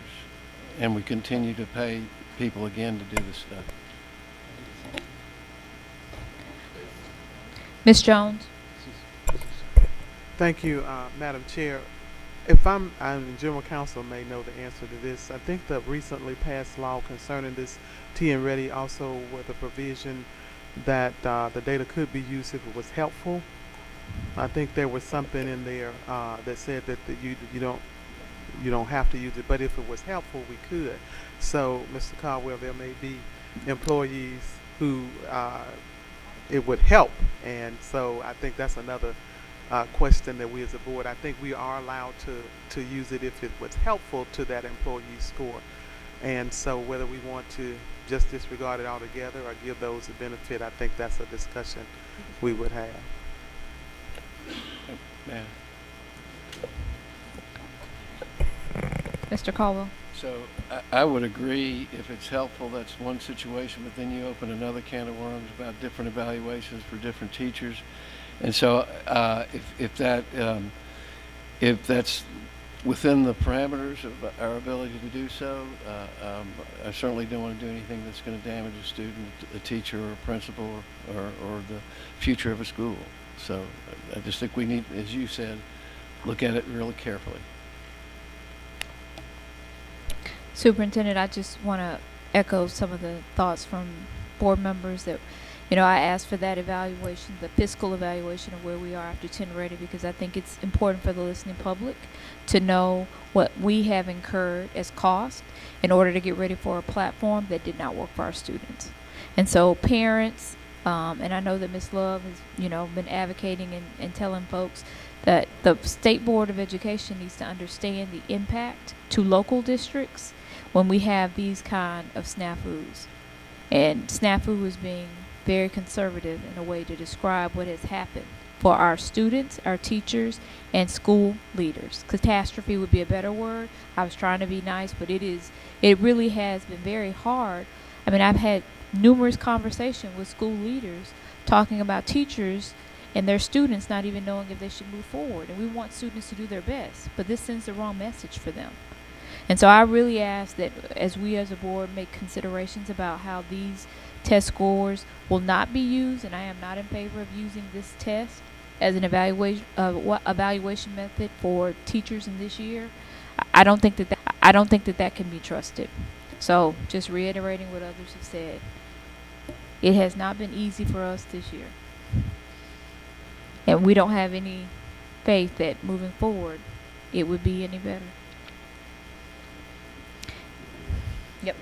and we continue to pay people again to do this stuff. Ms. Jones. Thank you, Madam Chair. If and General Counsel may know the answer to this, I think the recently passed law concerning this TN Ready also with a provision that the data could be used if it was helpful. I think there was something in there that said that you don't have to use it, but if it was helpful, we could. So, Mr. Caldwell, there may be employees who it would help, and so I think that's another question that we as a board, I think we are allowed to use it if it was helpful to that employee's score. And so whether we want to just disregard it altogether or give those a benefit, I think that's a discussion we would have. Yeah. Mr. Caldwell. So I would agree if it's helpful, that's one situation, but then you open another can of worms about different evaluations for different teachers. And so if that's within the parameters of our ability to do so, I certainly don't want to do anything that's going to damage a student, a teacher, or a principal, or the future of a school. So I just think we need, as you said, look at it really carefully. Superintendent, I just want to echo some of the thoughts from board members that, you know, I asked for that evaluation, the fiscal evaluation of where we are after 10 ready, because I think it's important for the listening public to know what we have incurred as cost in order to get ready for a platform that did not work for our students. And so parents, and I know that Ms. Love has, you know, been advocating and telling folks that the State Board of Education needs to understand the impact to local districts when we have these kind of snafus. And snafu is being very conservative in a way to describe what has happened for our students, our teachers, and school leaders. Catastrophe would be a better word. I was trying to be nice, but it really has been very hard. I mean, I've had numerous conversations with school leaders talking about teachers and their students not even knowing if they should move forward. And we want students to do their best, but this sends the wrong message for them. And so I really ask that as we as a board make considerations about how these test scores will not be used, and I am not in favor of using this test as an evaluation method for teachers in this year. I don't think that can be trusted. So just reiterating what others have said, it has not been easy for us this year, and we don't have any faith that moving forward it would be any better. Yep.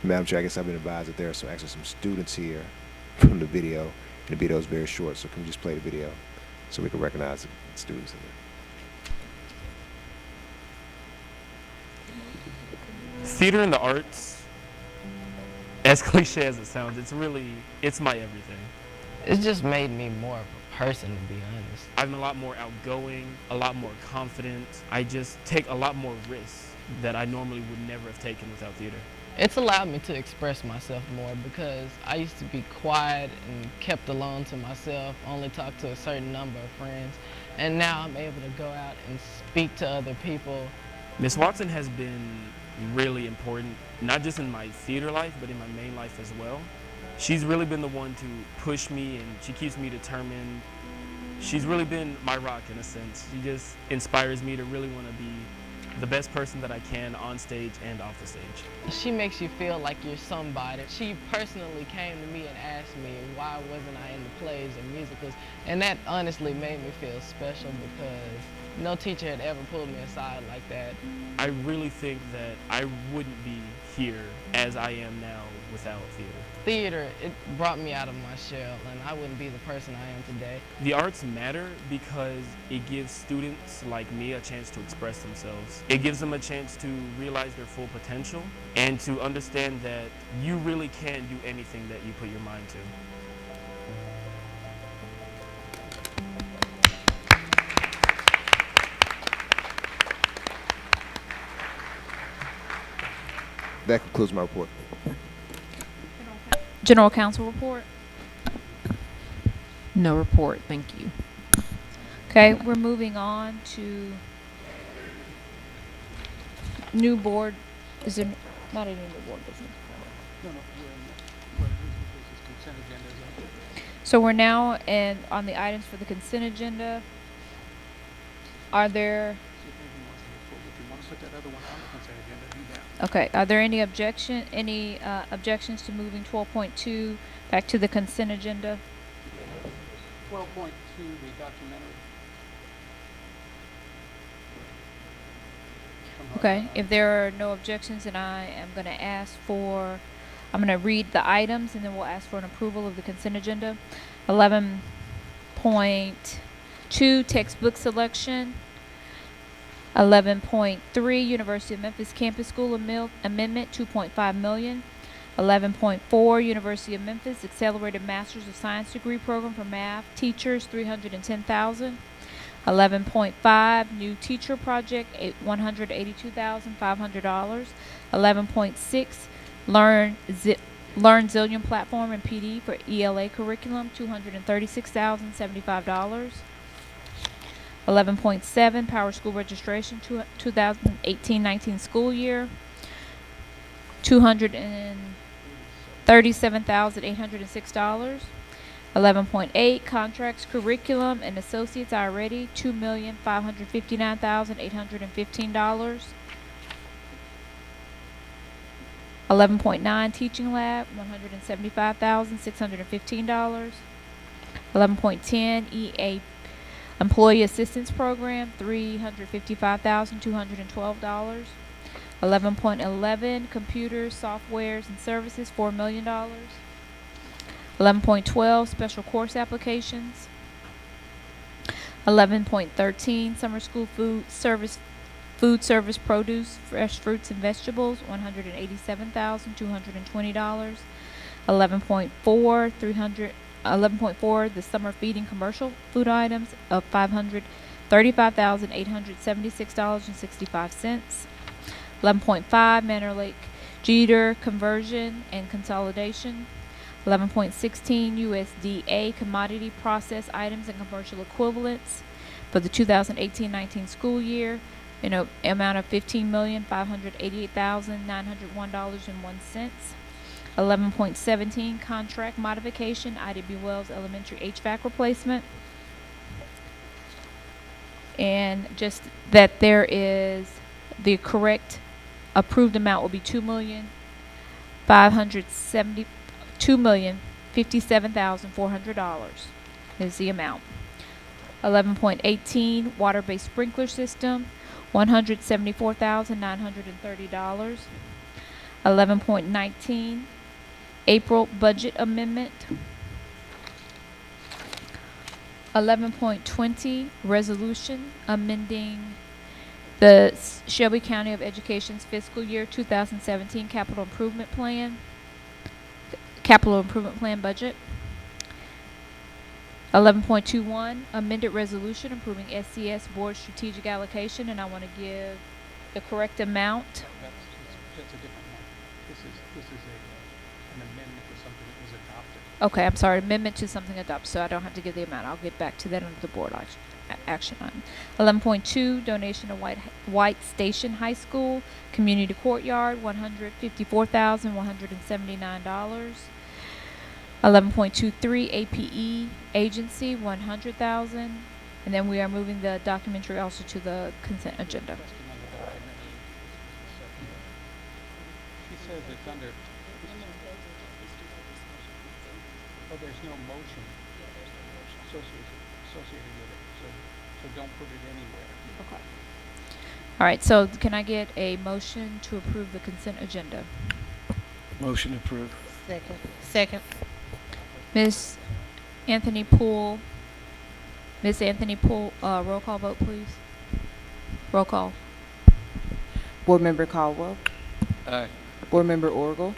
Madam Chair, I guess I've been advised that there are actually some students here from the video, and the video is very short, so can we just play the video so we can recognize the students in there? Theater and the arts, as cliche as it sounds, it's my everything. It's just made me more of a person, to be honest. I'm a lot more outgoing, a lot more confident. I just take a lot more risks that I normally would never have taken without theater. It's allowed me to express myself more because I used to be quiet and kept alone to myself, only talk to a certain number of friends. And now I'm able to go out and speak to other people. Miss Watson has been really important, not just in my theater life, but in my main life as well. She's really been the one to push me, and she keeps me determined. She's really been my rock in a sense. She just inspires me to really want to be the best person that I can on stage and off the stage. She makes you feel like you're somebody. She personally came to me and asked me why wasn't I in the plays or musicals, and that honestly made me feel special because no teacher had ever pulled me aside like that. I really think that I wouldn't be here as I am now without theater. Theater, it brought me out of my shell, and I wouldn't be the person I am today. The arts matter because it gives students like me a chance to express themselves. It gives them a chance to realize their full potential and to understand that you really can do anything that you put your mind to. That concludes my report. General Counsel report. No report, thank you. Okay, we're moving on to new board. Is there not any new board business? So we're now on the items for the consent agenda. Are there? Okay. Are there any objections to moving 12.2 back to the consent agenda? 12.2, the documentary. Okay. If there are no objections, then I am going to I'm going to read the items, and then we'll ask for an approval of the consent agenda. 11.2, textbook selection. 11.3, University of Memphis Campus School Amendment, $2.5 million. 11.4, University of Memphis Accelerated Masters of Science Degree Program for Math Teachers, $310,000. 11.5, New Teacher Project, $182,500. 11.6, Learn Zillion Platform and PD for ELA Curriculum, $236,075. 11.7, Power School Registration, 2018-19 school year, $237,806. 11.8, Contracts, Curriculum, and Associates already, $2,559,815. 11.9, Teaching Lab, $175,615. 11.10, EA Employee Assistance Program, $355,212. 11.11, Computers, Softwares, and Services, $4 million. 11.12, Special Course Applications. 11.13, Summer School Food Service Produce, Fresh Fruits and Vegetables, $187,220. 11.4, the Summer Feeding Commercial Food Items of $535,876.65. 11.5, Manor Lake Jeter Conversion and Consolidation. 11.16, USDA Commodity Process Items and Commercial Equivalents for the 2018-19 school year in an amount of $15,588,901.01. 11.17, Contract Modification, IDB Wells Elementary HVAC Replacement. And just that there is the correct approved amount will be $2,057,400 is the amount. 11.18, Water-Based Sprinkler System, $174,930. 11.19, April Budget Amendment. 11.20, Resolution amending the Shelby County of Education's fiscal year 2017 capital improvement plan budget. 11.21, amended resolution approving SCS board strategic allocation, and I want to give the correct amount. That's a different one. This is an amendment to something that was adopted. Okay, I'm sorry, amendment to something adopted, so I don't have to give the amount. I'll get back to that under the board action item. 11.2, donation to White Station High School, Community Courtyard, $154,179. 11.23, APE Agency, $100,000. And then we are moving the documentary also to the consent agenda. She says it's under. Oh, there's no motion associated with it, so don't put it anywhere. Okay. All right, so can I get a motion to approve the consent agenda? Motion approved. Second. Ms. Anthony Poole, roll call vote, please. Roll call. Board Member Caldwell. Aye. Board Member Orgel.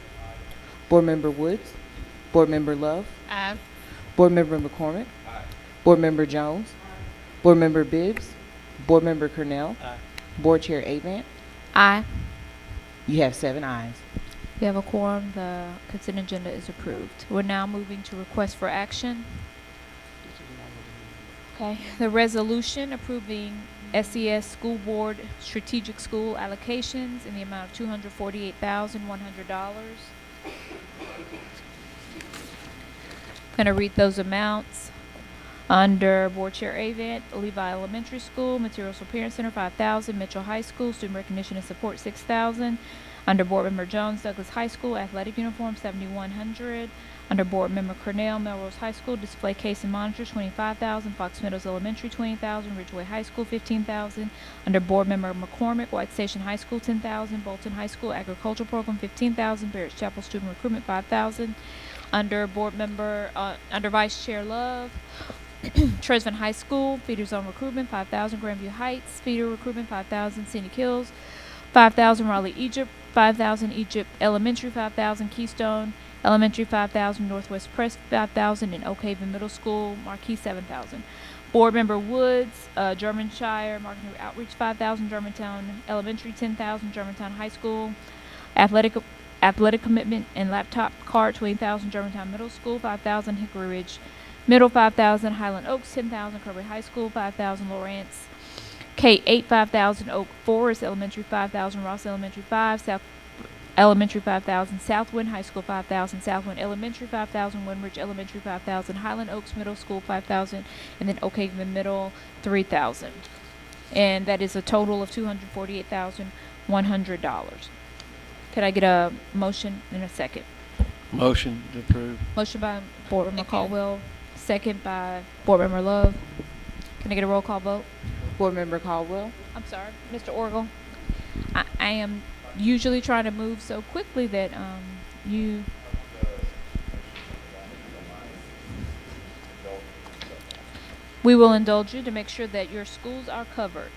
Board Member Woods. Board Member Love. Aye. Board Member McCormick. Board Member Jones. Board Member Bibbs. Board Member Cornell. Board Chair Avant. Aye. You have 7 ayes. We have a quorum. The consent agenda is approved. We're now moving to request for action. Okay. The resolution approving SCS School Board Strategic School allocations in the amount of $248,100. Going to read those amounts. Under Board Chair Avant, Levi Elementary School, Materials for Parent Center, $5,000. Mitchell High School, Student Recognition and Support, $6,000. Under Board Member Jones, Douglas High School, Athletic Uniform, $7,100. Under Board Member Cornell, Melrose High School, Display Case and Monitors, $25,000. Fox Meadows Elementary, $20,000. Ridgeway High School, $15,000. Under Board Member McCormick, White Station High School, $10,000. Bolton High School, Agricultural Program, $15,000. Barrett Chapel Student Recruitment, $5,000. Under Board Member, under Vice Chair Love, Tresvant High School, Feeder Zone Recruitment, $5,000. Grandview Heights, Feeder Recruitment, $5,000. Scenic Hills, $5,000. Raleigh Egypt, $5,000. Egypt Elementary, $5,000. Keystone Elementary, $5,000. Northwest Press, $5,000. And Oak Haven Middle School, Marquis, $7,000. Board Member Woods, Germanshire Marketing Outreach, $5,000. Germantown Elementary, $10,000. Germantown High School, Athletic Commitment and Laptop Card, $20,000. Germantown Middle School, $5,000. Hickory Ridge Middle, $5,000. Highland Oaks, $10,000. Kirby High School, $5,000. Lawrence K-8, $5,000. Oak Forest Elementary, $5,000. Ross Elementary, $5,000. South Elementary, $5,000. Southwind High School, $5,000. Southwind Elementary, $5,000. Windridge Elementary, $5,000. Highland Oaks Middle School, $5,000. And then Oak Haven Middle, $3,000. And that is a total of $248,100. Could I get a motion in a second? Motion approved. Motion by Board Member Caldwell, second by Board Member Love. Can I get a roll call vote? Board Member Caldwell. I'm sorry, Mr. Orgel. I am usually trying to move so quickly that you. We will indulge you to make sure that your schools are covered.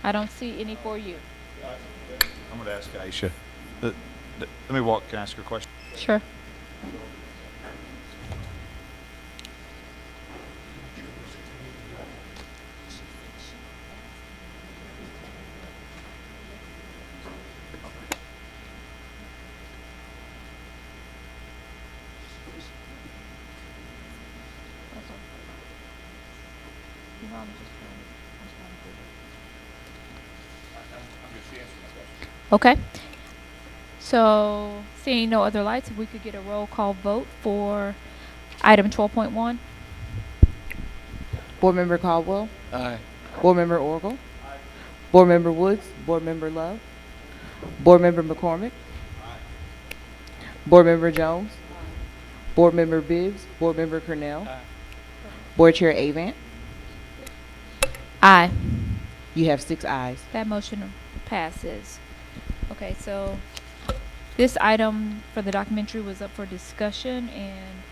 I don't see any for you. I'm going to ask Aisha. Let me can I ask her a question? Sure. Okay. So, seeing no other lights, if we could get a roll call vote for item 12.1. Board Member Caldwell. Aye. Board Member Orgel. Board Member Woods. Board Member Love. Board Member McCormick. Board Member Jones. Board Member Bibbs. Board Member Cornell. Board Chair Avant. Aye. You have 6 ayes. That motion passes. Okay, so this item for the documentary was up for discussion, and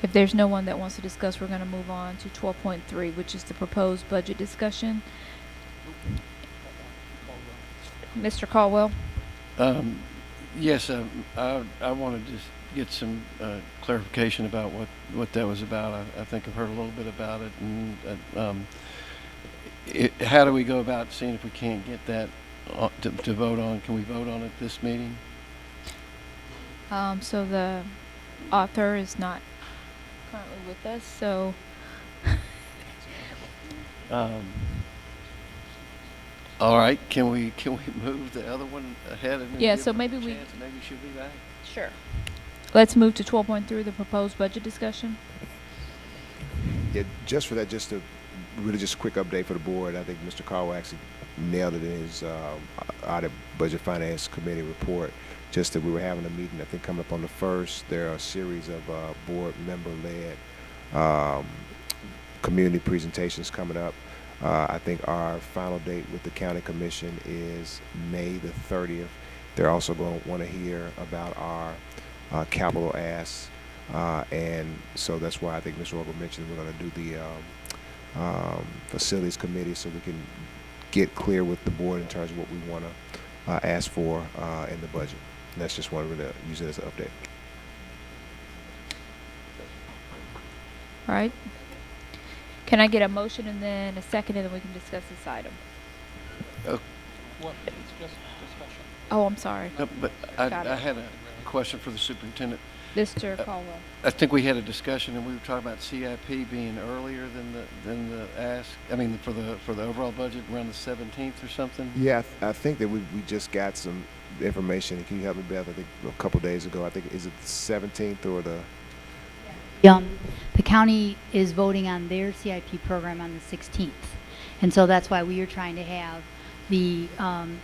if there's no one that wants to discuss, we're going to move on to 12.3, which is the proposed budget discussion. Mr. Caldwell? Yes, I want to just get some clarification about what that was about. I think I've heard a little bit about it, and how do we go about seeing if we can't get that to vote on? Can we vote on it this meeting? So the author is not currently with us, so All right, can we move the other one ahead and then yeah, give so her a maybe we chance? Maybe she'll be back. sure. Let's move to 12.3, the proposed budget discussion. Yeah, just for that, just to really just a quick update for the board. I think Mr. Caldwell actually nailed it in his audit budget finance committee report. Just that we were having a meeting, I think coming up on the 1st. There are a series of board member-led community presentations coming up. I think our final date with the county commission is May the 30th. They're also going to want to hear about our capital asks. And so that's why I think Mr. Orville mentioned we're going to do the facilities committee so we can get clear with the board in terms of what we want to ask for in the budget. And that's just one to use it as an update. All right. Can I get a motion and then a second, and then we can discuss this item? Well, it's just discussion. Oh, I'm sorry. No, but I Got it. had a question for the superintendent. Mr. Caldwell. I think we had a discussion and we were talking about CIP being earlier than the ask. I mean, for the overall budget around the 17th or something. Yeah, I think that we just got some information. Can you help me, Beth? I think a couple days ago. I think is it the 17th or the? The county is voting on their CIP program on the 16th. And so that's why we are trying to have the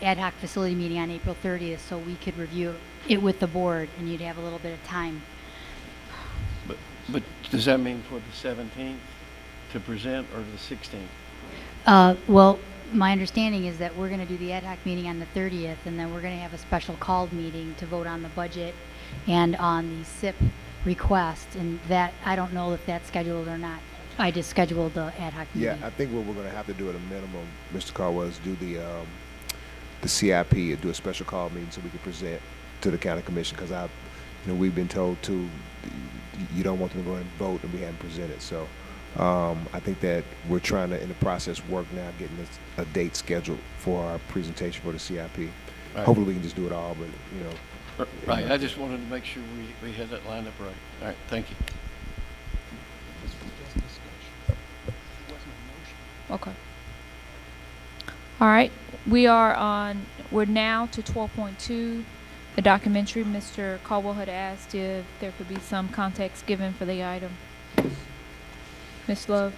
ad hoc facility meeting on April 30th so we could review it with the board and you'd have a little bit of time. But does that mean for the 17th to present or the 16th? Well, my understanding is that we're going to do the ad hoc meeting on the 30th and then we're going to have a special called meeting to vote on the budget and on the SIP request, and that I don't know if that's scheduled or not. I just scheduled the ad hoc meeting. Yeah, I think what we're going to have to do at a minimum, Mr. Caldwell, is do the CIP and do a special call meeting so we can present to the county commission because we've been told to you don't want them to go and vote and we haven't presented. So I think that we're trying to in the process work now getting a date scheduled for our presentation for the CIP. Right. Hopefully we can just do it all, but Right, I just wanted to make sure we had that lined up right. All right, thank you. This was just discussion. It wasn't a motion. Okay. All right. We're now to 12.2, the documentary. Mr. Caldwell had asked if there could be some context given for the item. Ms. Love.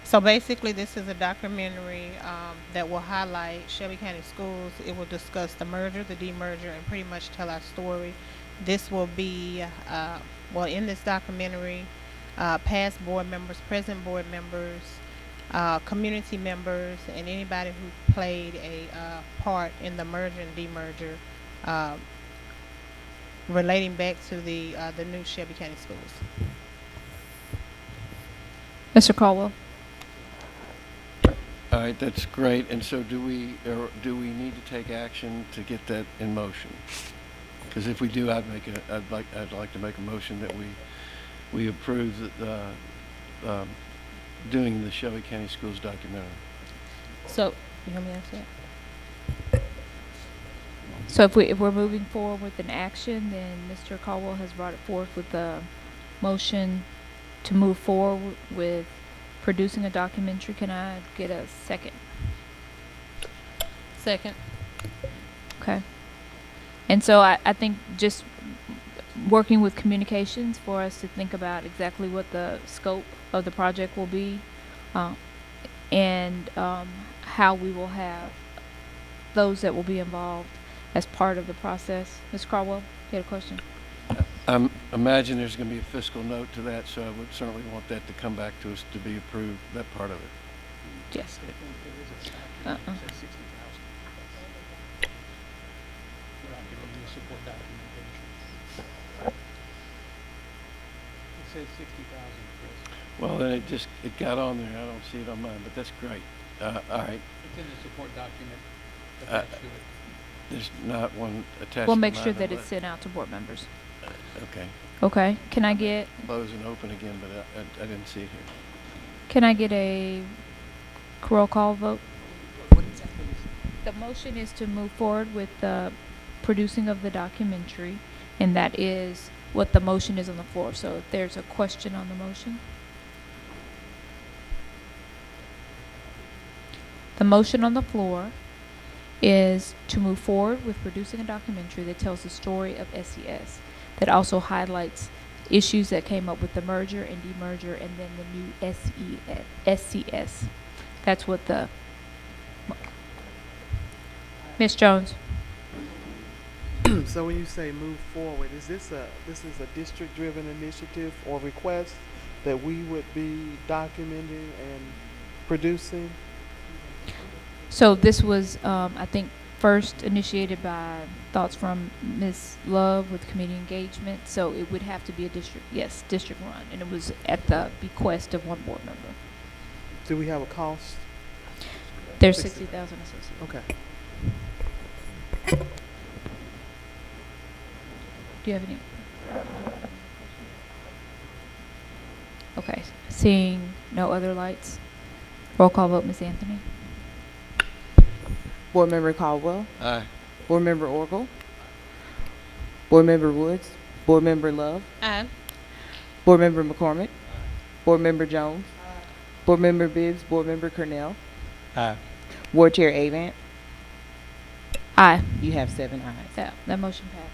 So basically, this is a documentary that will highlight Shelby County Schools. It will discuss the merger, the demerger, and pretty much tell our story. This will be, in this documentary, past board members, present board members, community members, and anybody who played a part in the merger and demerger, relating back to the new Shelby County Schools. Mr. Caldwell. All right, that's great. And so do we need to take action to get that in motion? Because if we do, I'd like to make a motion that we approve doing the Shelby County Schools documentary. So, you hear me answer that? So if we're moving forward with an action, then Mr. Caldwell has brought it forth with the motion to move forward with producing a documentary. Can I get a second? Second. Okay. And so I think just working with communications for us to think about exactly what the scope of the project will be, and how we will have those that will be involved as part of the process. Ms. Caldwell, you had a question? Imagine there's going to be a fiscal note to that, so I would certainly want that to come back to us to be approved, that part of it. Yes. There is a document that says 60,000. We're not giving you support documentation. It says 60,000, Chris. Well, then it got on there. I don't see it on mine, but that's great. All right. It's in the support document attached to it. There's not one attached. We'll to make mine, sure that but- it's sent out to board members. Okay. Okay. Can I get Close and open again, but I didn't see it here. Can I get a Roll call vote. The motion is to move forward with the producing of the documentary, and that is what the motion is on the floor. So if there's a question on the motion. The motion on the floor is to move forward with producing a documentary that tells the story of SCS, that also highlights issues that came up with the merger and demerger and then the new SCS. That's what the Ms. Jones. So when you say move forward, is this a district-driven initiative or request that we would be documenting and producing? So this was, I think, first initiated by thoughts from Ms. Love with community engagement. So it would have to be a district run, and it was at the bequest of one board member. Do we have a cost? There's 60,000 associated. Okay. Do you have any? Okay, seeing no other lights. Roll call vote, Ms. Anthony. Board Member Caldwell. Aye. Board Member Orgel. Board Member Woods. Board Member Love. Aye. Board Member McCormick. Board Member Jones. Board Member Bibbs. Board Member Cornell. Aye. Board Chair Avant. Aye. You have 7 ayes. That motion passes.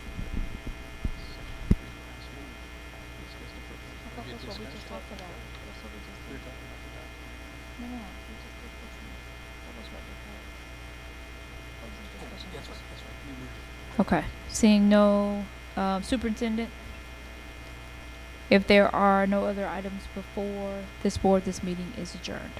Okay, seeing no superintendent, if there are no other items before this board, this meeting is adjourned.